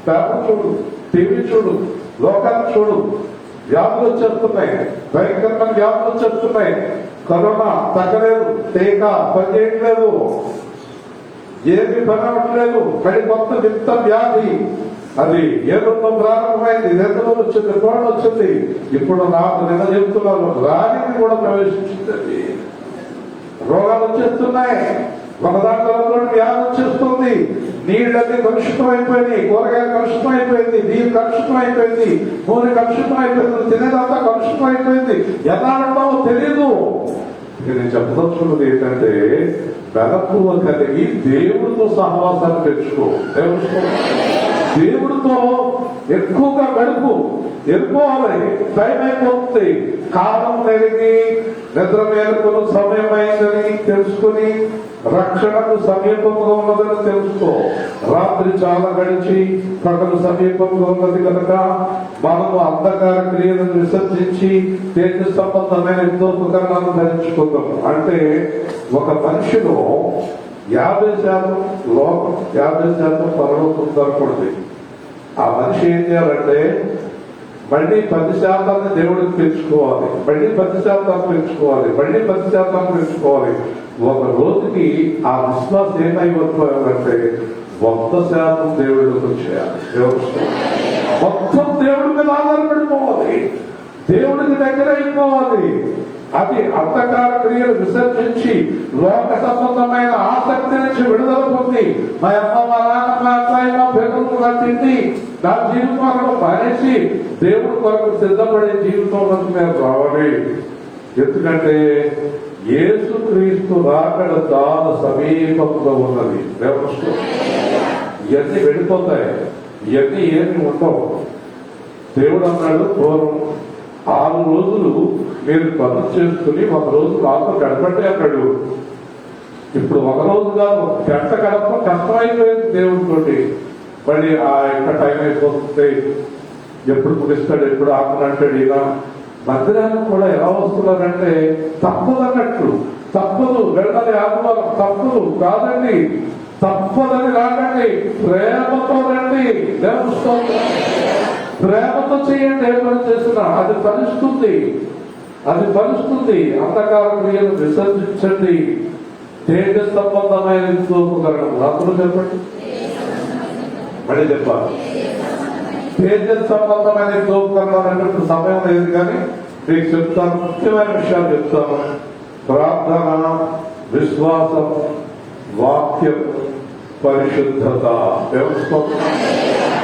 పేపర్ చూడు, టీవీ చూడు, లోకాన్ని చూడు, వ్యాధులు వచ్చేస్తున్నాయి, భయంకరమైన వ్యాధులు వచ్చేస్తున్నాయి. కరోనా తగ్గలేదు, టీకా పనిచేయట్లేదు, ఏమి పని అవ్వట్లేదు. మళ్ళీ కొత్త వింత వ్యాధి, అది ఏదో ప్రారంభమైంది, నెలలో వచ్చింది, కోడ వచ్చింది. ఇప్పుడు నాకు నిన్న చెప్తున్నారు, రాణిని కూడా ప్రవేశించింది. రోగాలు వచ్చేస్తున్నాయి, ఒక దాంట్లో వ్యాధి వచ్చేస్తుంది. నీళ్ళన్నీ కలుషితం అయిపోయింది, కూరగాయలు కలుషితం అయిపోయింది, నీరు కలుషితం అయిపోయింది, నూనె కలుషితం అయిపోయింది, తినేదంతా కలుషితం అయిపోయింది. ఎలా అంటావో తెలీదు. నేను చెప్పదలుచుకున్నది ఏంటంటే, వెనక్కువ కలిగి దేవుడితో సహవాసాన్ని తెచ్చుకో. దేవుడితో ఎక్కువగా గడుపు. వెళ్ళిపోవాలి, టైం అయిపోతుంది. కాలం నెరిగి నిద్ర మేలుకున్న సమయం అయిందని తెలుసుకుని రక్షణకు సమీపంగా ఉన్నదని తెలుసుకో. రాత్రి చాలా గడిచి పగలు సమీపంగా ఉన్నది కనుక మనము అంధకార క్రియలను విసర్జించి తేజ సంబంధమైన ఎంతో ఉపకరణాలను ధరించుకుందాం. అంటే ఒక మనిషిలో 50% లోకం, 50% పరలోకం దొరకూడదు. ఆ మనిషి ఏం చేయాలంటే మళ్ళీ 10% దేవుడికి పెంచుకోవాలి, మళ్ళీ 10% పెంచుకోవాలి, మళ్ళీ 10% పెంచుకోవాలి. ఒక రోజుకి ఆ విశ్వాసం ఏమైపోవాలంటే 100% దేవుడికి వచ్చేయాలి. మొత్తం దేవుడి మీద ఆధారపడిపోవాలి, దేవుడికి దగ్గర అయిపోవాలి. అది అంధకార క్రియలు విసర్జించి లోక సంబంధమైన ఆసక్తి నుంచి విడుదల పొంది మా అమ్మ, మా నాన్న, మా అబ్బాయి, మా పిల్లలు కట్టింది నా జీవితంలో మానేసి దేవుడి కొరకు సిద్ధపడే జీవితంలోకి మేము రావాలి. ఎందుకంటే యేసుక్రీస్తు రాకడ చాలా సమీపంలో ఉన్నది. ఇవన్నీ వెళ్ళిపోతాయి, ఇవన్నీ ఏమి ఉండవు. దేవుడు అన్నాడు, పూర్వం 6 రోజులు మీరు పనులు చేసుకుని 1 రోజు నాతో గడపండి అన్నాడు. ఇప్పుడు 1 రోజు కాదు, 1 గంట గడప కష్టమైపోయింది దేవుడితోటి. మళ్ళీ ఆ యొక్క టైం అయిపోతుంది, ఎప్పుడు ముగిస్తాడు, ఎప్పుడు ఆకునంటాడు. ఇలా మందిరానికి కూడా ఎలా వస్తున్నారంటే తప్పదు అన్నట్టు. తప్పదు, వెళ్ళాలి, ఆదివారం తప్పదు కాదండి, తప్పదని రాకండి, ప్రేమతో రండి. ప్రేమతో చేయండి. ఏ పని చేసినా అది ఫలిస్తుంది, అది ఫలిస్తుంది. అంధకార క్రియలు విసర్జించండి. తేజ సంబంధమైన ఉపకరణం అందరూ చెప్పండి, మళ్ళీ చెప్పాలి. తేజ సంబంధమైన ఉపకరణాలు అంటే ఇప్పుడు సమయం లేదు కానీ మీకు చెప్తాను, ముఖ్యమైన విషయాలు చెప్తాను. ప్రార్థన, విశ్వాసం, వాక్యం, పరిశుద్ధత.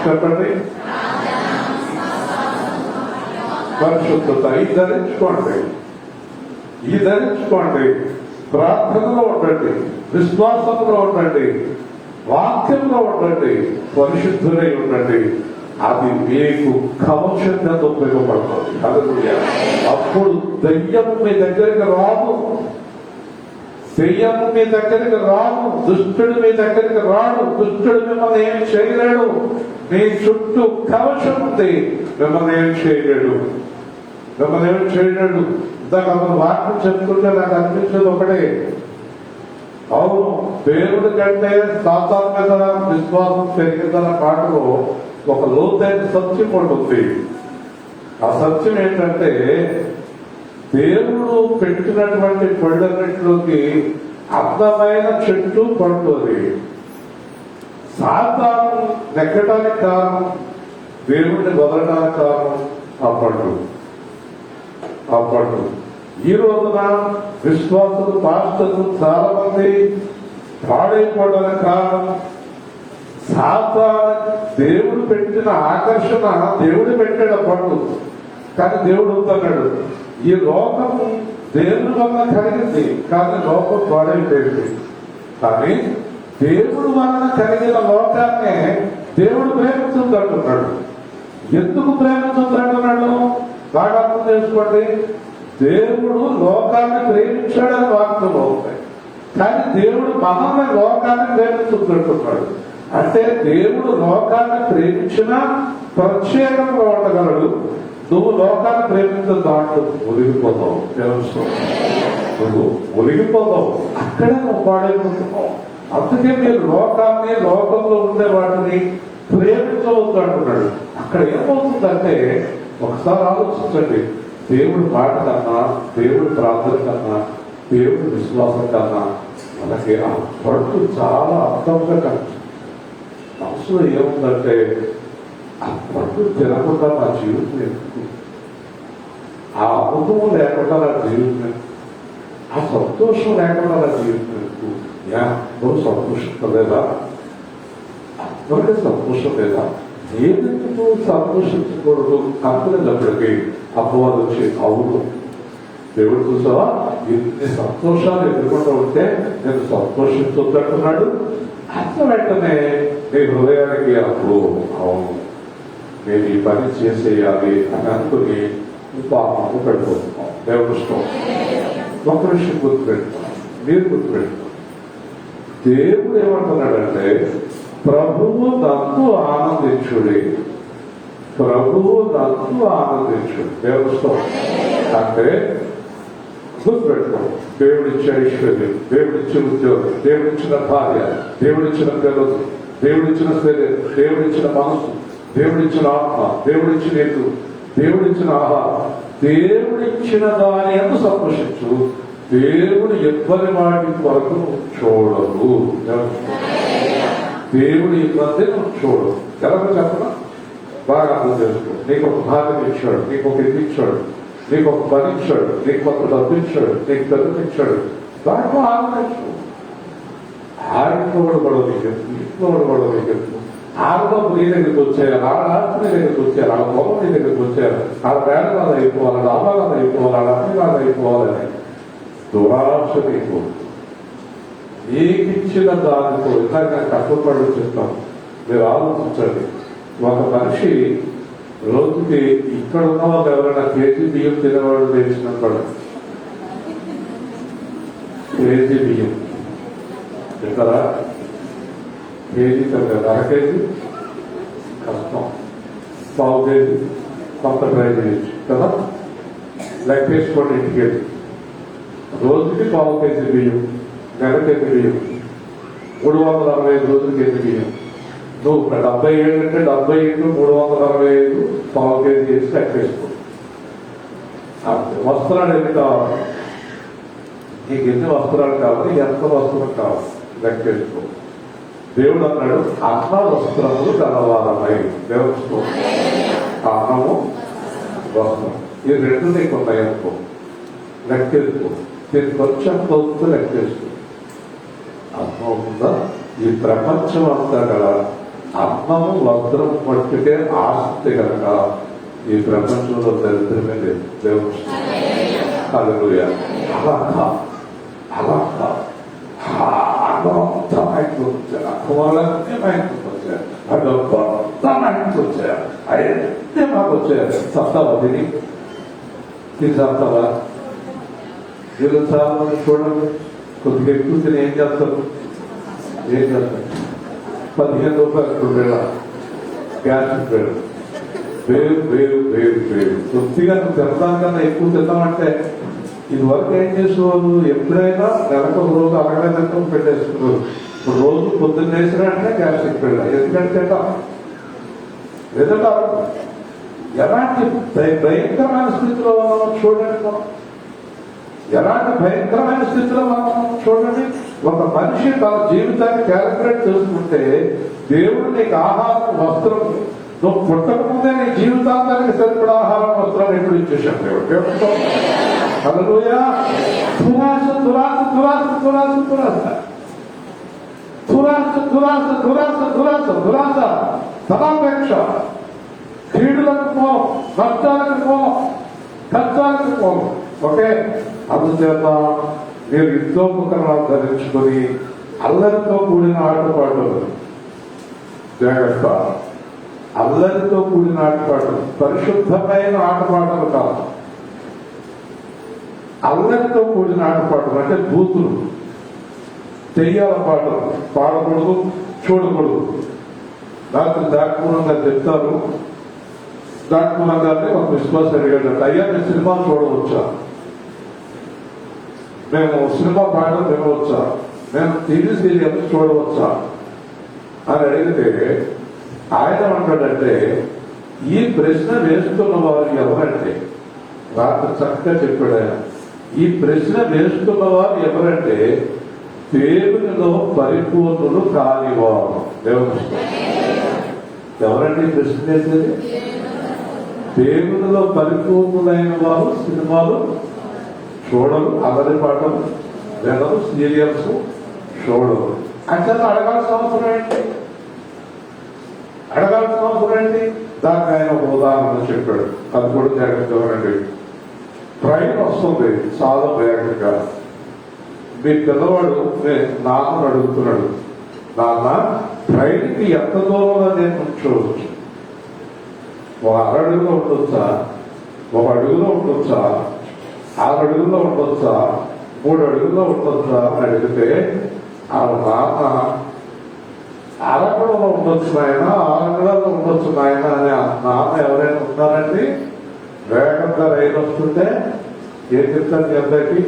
చెప్పండి, పరిశుద్ధత. ఇది ధరించుకోండి, ఇది ధరించుకోండి. ప్రార్థనలో ఉండండి, విశ్వాసంలో ఉండండి, వాక్యంలో ఉండండి, పరిశుద్ధులై ఉండండి. అది మీకు కవచం కింద ఉపయోగపడుతుంది. అప్పుడు దయ్యం మీ దగ్గరికి రాదు, దెయ్యం మీ దగ్గరికి రాదు, దుష్టుడు మీ దగ్గరికి రాడు, దుష్టుడు మిమ్మల్ని ఏం చేయలేడు. మీ చుట్టూ కవచం ఉంది, మిమ్మల్ని ఏం చేయలేడు, మిమ్మల్ని ఏం చేయలేడు. ఇందాక అతను వాక్యం చెప్తుంటే నాకు అనిపించేది ఒకటే, అవును దేవుడి కంటే సాతాను మీద విశ్వాసం పెరిగిందన్న పాటలో ఒక లోతైన సత్యం ఉంటుంది. ఆ సత్యం ఏంటంటే దేవుడు పెట్టినటువంటి పళ్ళన్నింటిలోకి అందమైన చెట్టు పండు. అది సాతాను నెగ్గడానికి కారణం, దేవుడిని వదలడానికి కారణం ఆ పండు, ఆ పండు. ఈ రోజున విశ్వాసులు, పాస్టర్లు చాలా మంది పాడైపోవడానికి కారణం సాతాను. దేవుడు పెట్టిన ఆకర్షణ, దేవుడు పెట్టాడు ఆ పండు, కానీ దేవుడు వద్దన్నాడు. ఈ లోకం దేవుడి వల్ల కలిగింది, కానీ లోకం పాడైపోయింది. కానీ దేవుడు వలన కలిగిన లోకాన్ని దేవుడు ప్రేమించుందంటున్నాడు. ఎందుకు ప్రేమించుందంటున్నాడు బాగా అర్థం చేసుకోండి. దేవుడు లోకాన్ని ప్రేమించాడని వాక్యంలో ఉంటాయి, కానీ దేవుడు మనల్ని లోకాన్ని ప్రేమించుందంటున్నాడు. అంటే దేవుడు లోకాన్ని ప్రేమించినా ప్రత్యేకంగా ఉండగలడు. నువ్వు లోకాన్ని ప్రేమించిన దాంట్లో ఒలిగిపోతావు, నువ్వు ఒలిగిపోతావు, అక్కడే నువ్వు పాడైపోతున్నావు. అందుకే మీరు లోకాన్ని, లోకంలో ఉండే వాటిని ప్రేమించవద్దు అంటున్నాడు. అక్కడ ఏమవుతుందంటే ఒకసారి ఆలోచించండి, దేవుడి మాట కన్నా, దేవుడి ప్రార్థన కన్నా, దేవుడి విశ్వాసం కన్నా మనకి ఆ పట్టు చాలా అర్థంగా కనిపిస్తుంది. మనసులో ఏముందంటే ఆ పట్టు తినకుండా నా జీవితం ఎందుకు, ఆ అనుభవం లేకుండా నా జీవితం ఎందుకు, ఆ సంతోషం లేకుండా నా జీవితం ఎందుకు, నువ్వు సంతోషించలేదా, అందరికీ సంతోషం లేదా, ఏదెందుకు సంతోషించకూడదు అనుకునేటప్పటికీ అపవాదం వచ్చి అవును దేవుడు చూసావా ఇన్ని సంతోషాలు ఎదుర్కొంటూ ఉంటే నేను సంతోషించొద్దంటున్నాడు. అంత వెంటనే నీ హృదయానికి అప్పుడు అవును నేను ఈ పని చేసేయాలి అని అనుకుని పాపము పెట్టుకుంటున్నాం. దేవుడు ఇష్టం. ఒక విషయం గుర్తుపెట్టుకున్నాం, మీరు గుర్తుపెట్టుకున్నాం. దేవుడు ఏమంటున్నాడంటే ప్రభువు నందు ఆనందించుడి, ప్రభువు నందు ఆనందించుడి. దేవుడు ఇష్టం. అంటే గుర్తుపెట్టుకోండి, దేవుడిచ్చే ఐశ్వర్యం, దేవుడిచ్చిన ఉద్యోగం, దేవుడిచ్చిన భార్య, దేవుడిచ్చిన పిల్లలు, దేవుడిచ్చిన శరీరం, దేవుడిచ్చిన మనసు, దేవుడిచ్చిన ఆత్మ, దేవుడిచ్చిన ఎత్తు, దేవుడిచ్చిన ఆహారం, దేవుడిచ్చిన దాని ఎంత సంతోషించు, దేవుడు ఇబ్బంది వాటి వరకు చూడదు. దేవుడి ఇబ్బంది నువ్వు చూడదు. ఎలా చెప్పనా బాగా అర్థం చేసుకో. నీకు ఒక భార్యను ఇచ్చాడు, నీకు ఒక ఇల్లు ఇచ్చాడు, నీకు ఒక పని ఇచ్చాడు, నీకు కొంత డబ్బు ఇచ్చాడు, నీకు పిల్లలు ఇచ్చాడు, దాంట్లో ఆనందించు. ఆయనతో కూడా నీకు ఇంట్లో కూడా నీకు ఆడలో నీ దగ్గరికి వచ్చారు, ఆడ నీ దగ్గరికి వచ్చారు, ఆడ పొలం నీ దగ్గరికి వచ్చారు, ఆడ వేడ వాళ్ళు అయిపోవాలి, లాభాలు అయిపోవాలి, ఆడ అన్ని వాళ్ళు అయిపోవాలని దురాశ నీకు. నీకిచ్చిన దానితో ఇంకా నేను కష్టపడి చెప్తాను. మీరు ఆలోచించండి, ఒక మనిషి రోజుకి ఇక్కడ ఉన్న వాళ్ళు ఎవరైనా కేజీ బియ్యం తినేవాడు తెలిసినప్పుడు కేజీ బియ్యం తింటారా? కేజీ తింటారు, అర కేజీ కష్టం, పావు కేజీ కొంత ట్రై చేయొచ్చు కదా. లెక్కేసుకోండి, ఇంటికి రోజుకి పావు కేజీ బియ్యం, నెల కేజీ బియ్యం, 365 రోజులు కేజీ బియ్యం. నువ్వు 77 అంటే 70 ఇంటూ 365 పావు కేజీ చేసి లెక్కేసుకో. వస్త్రాలు ఎన్ని కావాలి, నీకు ఎన్ని వస్త్రాలు కావాలి, ఎంత వస్త్రం కావాలి లెక్కేసుకో. దేవుడు అన్నాడు అన్న వస్త్రములు గలవారమై. దేవుడు అన్నము వస్త్రం ఈ రెండు నీకు ఉన్నాయనుకో, లెక్కేసుకో. దీనికి కొంచెం కొద్ది లెక్కేసుకో. అర్థమవుతుందా? ఈ ప్రపంచం అంతా కదా అన్నము వస్త్రం పట్టుకే ఆస్తి కనుక ఈ ప్రపంచంలో దరిద్రమే లేదు. దేవుడు హల్లెలూయా. అలా అన్నంతా మైండ్కి వచ్చారు, అక్కవాళ్ళన్నీ మైండ్కి వచ్చారు, అడ్డంతా మైండ్కి వచ్చారు, అయితే మాకు వచ్చారు. సత్తావా తిని సత్తావా? వీళ్ళు చాలా మంది చూడండి, కొద్దిగా ఎక్కువ తిని ఏం చేస్తారు? 15 రూపాయలు రూపాయల గ్యాస్ రూపాయలు వేరు కొద్దిగా నువ్వు తినడం కన్నా ఎక్కువ తిన్నామంటే ఇది వరకు ఏం చేసేవాళ్ళు? ఎప్పుడైనా నెలకు ఒక రోజు అరగలేదంటే పెట్టేసుకున్నారు. ఇప్పుడు రోజు పొద్దున్న వేసినట్టే గ్యాస్ రూపాయలు. ఎందుకంటే ఎదుట ఎలాంటి భయంకరమైన స్థితిలో మనం చూడండి, మనం ఎలాంటి భయంకరమైన స్థితిలో మనం చూడండి. ఒక మనిషి తన జీవితాన్ని క్యాలిక్యులేట్ చేసుకుంటే దేవుడు నీకు ఆహారం వస్త్రం, నువ్వు పుట్టకముందే నీ జీవితాంతానికి సరిపడా ఆహారం వస్త్రాలు ఎప్పుడు ఇచ్చేసాడు దేవుడు. హల్లెలూయా. దురాశ దురాశ దురాశ దురాశ దురాశ దురాశ దురాశ దురాశ దురాశ దురాశ ధనాపేక్ష, కీడులకు పోం, నష్టాలకు పోం, కష్టాలకు పోం. ఓకే, అందుచేత మీరు యుద్ధోపకరణాలు ధరించుకొని అల్లరితో కూడిన ఆటపాటలు జాగ్రత్త. అల్లరితో కూడిన ఆటపాటలు, పరిశుద్ధమైన ఆటపాటలు కాదు. అల్లరితో కూడిన ఆటపాటలు అంటే బూతులు, దెయ్యాల పాటలు పాడకూడదు, చూడకూడదు. రాత్రి దాక్కునంగా చెప్తారు. దాక్కునంగానే ఒక విశ్వాసం అడిగాడంటే, అయ్యా మేము సినిమా చూడవచ్చా, మేము సినిమా పాటలు వినవచ్చా, మేము టీవీ సీరియల్స్ చూడవచ్చా అని అడిగితే ఆయన ఏమంటాడంటే ఈ ప్రశ్న వేస్తున్న వారు ఎవరంటే, రాత్రి చక్కగా చెప్పాడు ఆయన, ఈ ప్రశ్న వేస్తున్న వారు ఎవరంటే దేవునిలో పరిపూర్ణులు కానివారు. దేవుని ఎవరండి ఈ ప్రశ్న వేసేది? దేవునిలో పరిపూర్ణులైన వారు సినిమాలు చూడరు, అల్లరి పాటలు వినరు, సీరియల్స్ చూడరు. అంటే అడగాల్సిన అవసరం ఏంటి? అడగాల్సిన అవసరం ఏంటి? దానికి ఆయన ఒక ఉదాహరణ చెప్పాడు, అది కూడా జాగ్రత్తగా. ట్రైన్ వస్తుంది చాలా వేగంగా. మీ పిల్లవాడు నాన్నను అడుగుతున్నాడు, నాన్న ట్రైన్కి ఎంత దూరంలో నేను ఉంచవచ్చు? ఒక అరడుగులో ఉండొచ్చా, ఒక అడుగులో ఉండొచ్చా, 6 అడుగుల్లో ఉండొచ్చా, 3 అడుగుల్లో ఉండొచ్చా అని అడిగితే ఆ నాన్న అరగడలో ఉండొచ్చు నాయన, 6 అంగుళాల్లో ఉండొచ్చు నాయన అని నాన్న ఎవరైనా ఉన్నారండి? వేగంగా రైలు వస్తుంటే ఏం చెప్తాను మీ అందరికీ?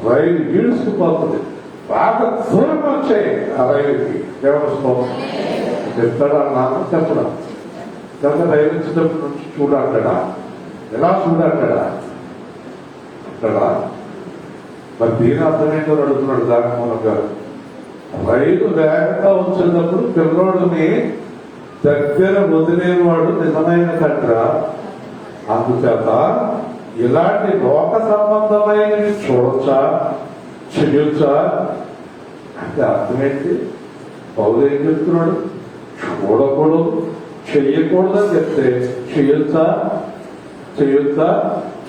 రైలు ఈడ్చుకుపోతుంది, బాగా దూరం వచ్చాయి ఆ రైలుకి. దేవస్థానం చెప్తాడా నాన్న? చెప్పడం కదా. రైలు వచ్చినప్పటి నుంచి చూడంటాడా? ఎలా చూడంటాడా అంటాడా? మరి దీని అర్థమేంటో అడుగుతున్నాడు జగన్మోహన్ గారు. రైలు వేగంగా వచ్చేటప్పుడు పిల్లోడిని దగ్గర వదిలేవాడు నిజమైన తండ్రి. అందుచేత ఇలాంటి లోక సంబంధమైనవి చూడొచ్చా, చెయ్యొచ్చా అంటే అర్థమేంటి? పౌలు ఏం చెప్తున్నాడు? చూడకూడదు, చెయ్యకూడదని చెప్తే చెయ్యొచ్చా,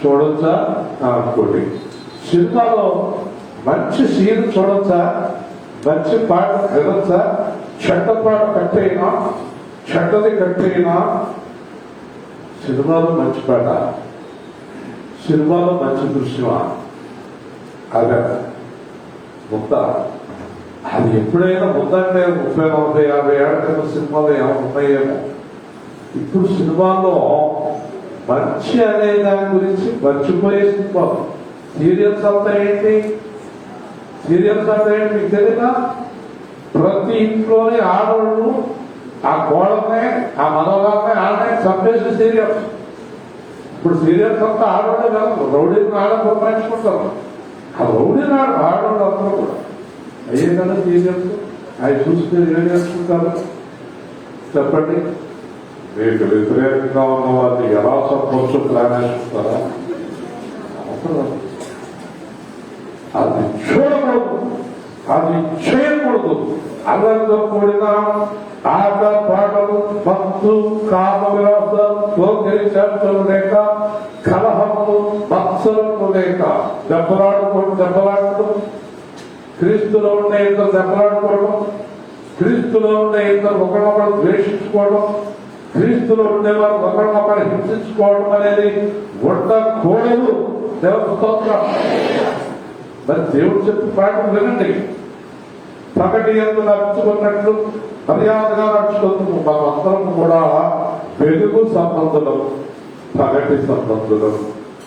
చూడొచ్చా అనుకోండి. సినిమాలో మంచి సీన్ చూడొచ్చా, మంచి పాట వినొచ్చా? చెడ్డ పాట కట్టయినా, చెడ్డది కట్టయినా సినిమాలో మంచి పాట, సినిమాలో మంచి దృశ్యమా? అదే ముద్ద. అది ఎప్పుడైనా ముద్దంటే 30, 40, 50 ఏళ్ల కింద సినిమాలో ఏమైనా ఉన్నాయేమో. ఇప్పుడు సినిమాలో మంచి అనే దాని గురించి మర్చిపోయే సినిమా. సీరియల్స్ అంతా ఏంటి? సీరియల్స్ అంటే ఏంటి మీకు తెలియదా? ప్రతి ఇంట్లోనే ఆడవాళ్ళు ఆ కోడల్ని, ఆ మనవరాల్ని, ఆడనే చంపేసి సీరియల్స్. ఇప్పుడు సీరియల్స్ అంతా ఆడవాళ్ళే కాదు, రౌడీని ఆడవాళ్ళు పంచుకుంటారు. ఆ రౌడీని ఆడవాళ్ళు అందరూ కూడా అయ్యే కదా సీరియల్స్. అవి చూస్తే ఏం చేసుకుంటారు చెప్పండి? మీకు వ్యతిరేకంగా ఉన్న వారిని ఎలా చంపవచ్చు ప్లాన్ వేసుకుంటారా? అది చూడకూడదు, అది చేయకూడదు. అల్లరితో కూడిన ఆట పాటలు, మత్తు, కామ విలాసాలు, పోకిరి చర్చలు లేక, కలహములు, మత్సరము లేక, దెబ్బలాడటం, క్రీస్తులో ఉండే ఇద్దరు దెబ్బలాడుకోవడం, క్రీస్తులో ఉండే ఇద్దరు ఒకరినొకరు ద్వేషించుకోవడం, క్రీస్తులో ఉండేవారు ఒకరినొకరు హింసించుకోవడం అనేది ఉండకూడదు. దేవుని స్తోత్రం. మరి దేవుడు చెప్పి పాఠం వినండి. పగటి ఎందు నడుచుకున్నట్లు మర్యాదగా నడుచుకుంటూ మనమందరం కూడా వెలుగు సంబంధులం, పగటి సంబంధులం.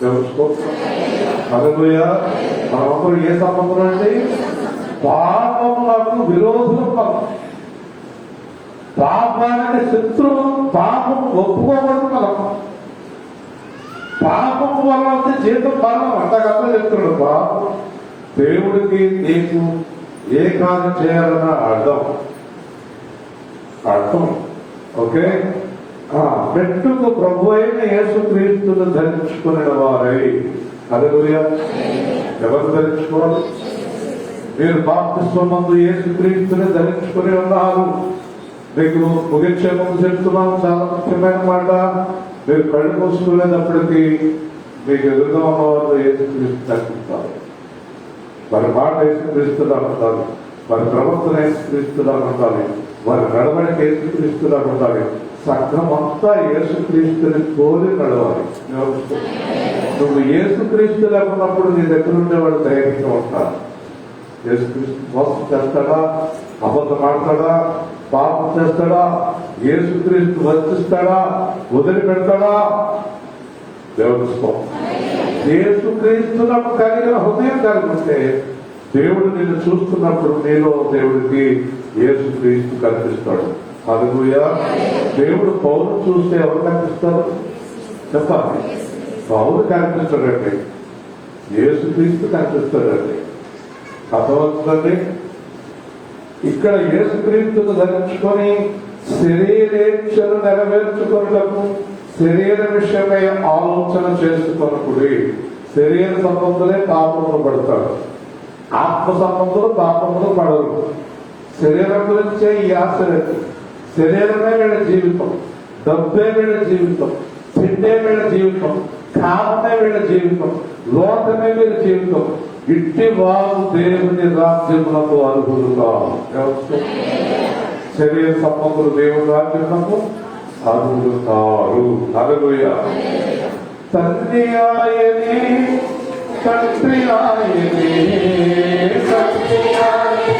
దేవుని స్తోత్రం. హల్లెలూయా. మనమందరం ఏ సంబంధం అండి? పాపములకు విరోధులం. మనం పాపానికి శత్రువు. పాపం ఒప్పుకోకూడదు. మనం పాపం వల్ల వస్తే జీవితం మరణం. అంతకన్నా చెప్తున్నాడు. పాపం దేవుడికి నీకు ఏ కార్యం చేయాలన్న అర్థం. ఓకే. పెట్టుకు ప్రభు అయిన యేసుక్రీస్తును ధరించుకునే వారై. హల్లెలూయా. ఎవరు ధరించుకోవాలి? మీరు బాప్తిస్మమందు యేసుక్రీస్తుని ధరించుకుని ఉన్నారు. మీకు ముగించే ముందు చెప్తున్నాను చాలా ముఖ్యమైన మాట. మీరు కళ్ళు మూసుకునేటప్పటికీ మీకు ఎదురుగా ఉన్న వాళ్ళు యేసుక్రీస్తు ధరిస్తారు. వారి మాట యేసుక్రీస్తులా ఉండాలి, వారి ప్రవర్తన యేసుక్రీస్తులా ఉండాలి, వారి నడవడికి యేసుక్రీస్తులా ఉండాలి. సంఘం అంతా యేసుక్రీస్తుని కోరి నడవాలి. నువ్వు యేసుక్రీస్తు లేకున్నప్పుడు నీ దగ్గర ఉండేవాడు ధైర్యంగా ఉంటారు. యేసుక్రీస్తు మోసం చేస్తాడా, అబద్ధం ఆడతాడా, పాపం చేస్తాడా, యేసుక్రీస్తు వర్తిస్తాడా, వదిలిపెడతాడా? దేవుని స్తోత్రం. యేసుక్రీస్తునకు కలిగిన హృదయం కలిగి ఉంటే దేవుడు నిన్ను చూస్తున్నప్పుడు నీలో దేవుడికి యేసుక్రీస్తు కనిపిస్తాడు. హల్లెలూయా. దేవుడు పౌలు చూస్తే ఎవరు కనిపిస్తారు చెప్పాలి? పౌలు కనిపిస్తాడండి, యేసుక్రీస్తు కనిపిస్తాడండి. అర్థమవుతుందండి? ఇక్కడ యేసుక్రీస్తును ధరించుకొని శరీరేచ్ఛను నెరవేర్చుకొనుటకు శరీర విషయమై ఆలోచన చేసుకొనకుడి. శరీర సంబంధులే పాపములు పడతాడు, ఆత్మ సంబంధులు పాపములు పడరు. శరీరం గురించే ఈ ఆశ లేదు. శరీరమే వీళ్ళ జీవితం, డబ్బే వీళ్ళ జీవితం, తిండే వీళ్ళ జీవితం, కామమే వీళ్ళ జీవితం, లోకమే వీళ్ళ జీవితం. ఇట్టి వారు దేవుని రాజ్యములకు అర్హులు కాదు. శరీర సంబంధులు దేవుని రాజ్యములకు అర్హులు కారు. హల్లెలూయా. తండ్రి ఆయనే, తండ్రి ఆయనే, తండ్రి ఆయనే,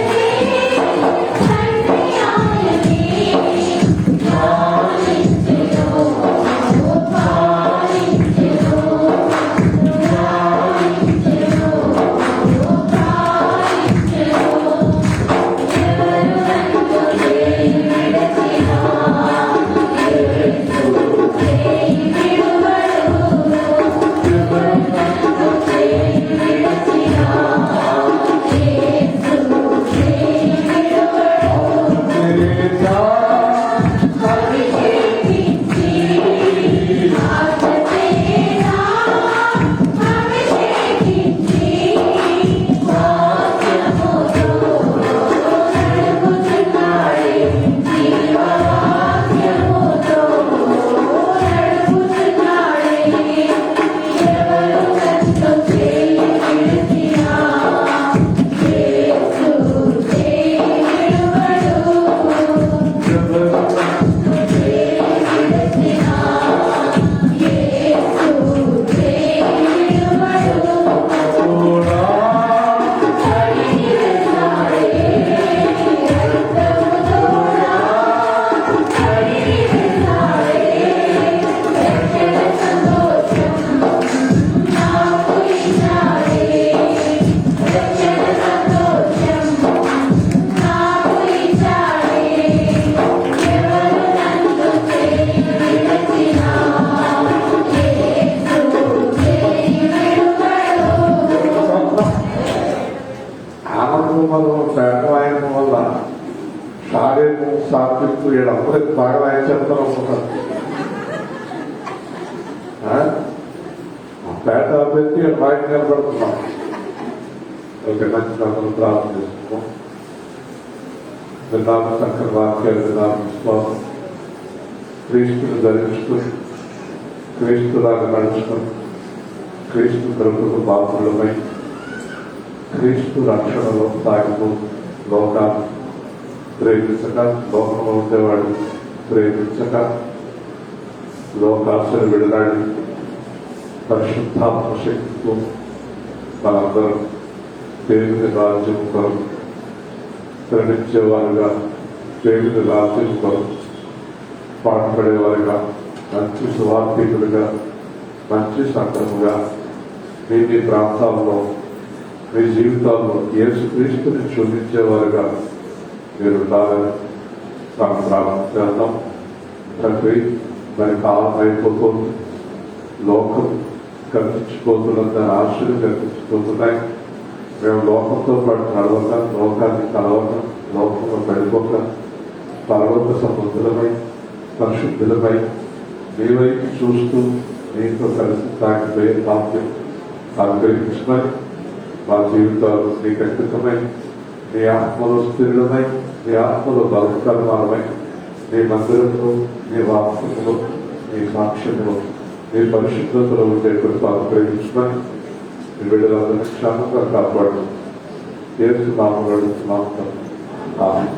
పేదవాయనం వల్ల శారీరము సాత్వికు వీళ్ళందరూ బాగా ఆయన చెప్తారు అనుకుంటారు. పేద అభ్యర్థి ఆయన నిలబడుతున్నాం. ఓకే, మంచి అందరూ ప్రార్థన చేసుకుంటాం. విధాన సంకర వాక్యాలు, విధాన విశ్వాసం, క్రీస్తుని ధరించుకుని క్రీస్తులాగా నడుచుకుని క్రీస్తు ప్రభుత్వ బాధులమై క్రీస్తు రక్షణలో సాగుతూ లోకాన్ని ప్రేమించక, లోకంలో ఉండేవాడు ప్రేమించక, లోకాశను విడనాడి పరిశుద్ధాత్మ శక్తితో మనందరం దేవుని రాజ్యం కొరకు ప్రేమించేవారుగా, దేవుని రాజ్యం కొరకు పాటుపడేవారుగా, మంచి సువార్థికులుగా, మంచి సంఘముగా మీ ప్రాంతాల్లో, మీ జీవితాల్లో యేసుక్రీస్తుని చూపించేవారుగా మీరు ఉండాలని మనం ప్రార్థన చేద్దాం. తండ్రి, మరి కాలం అయిపోతుంది, లోకం కనిపించిపోతున్నదని ఆశలు కనిపించిపోతున్నాయి. మేము లోకంతో పాటు నడవక, లోకాన్ని కలవక, లోకంలో పడిపోక, పర్వత సముద్రమై పరిశుద్ధులమై మీ వైపు చూస్తూ నీతో కలిసి సాగిపోయే భాగ్యం అనుగ్రహించమని, మా జీవితాలు నీకు అంకితమై, నీ ఆత్మలో స్థిరులమై, నీ ఆత్మలో బలకరమాలమై, నీ మందిరంలో, నీ వాక్యములో, నీ సాక్ష్యంలో, నీ పరిశుద్ధతలో ఉండే కృప అనుగ్రహించమని నీ బిడ్డలందరినీ క్షేమంగా కాపాడు. యేసు నామములో అడుగుతున్నాము. ఆమేన్.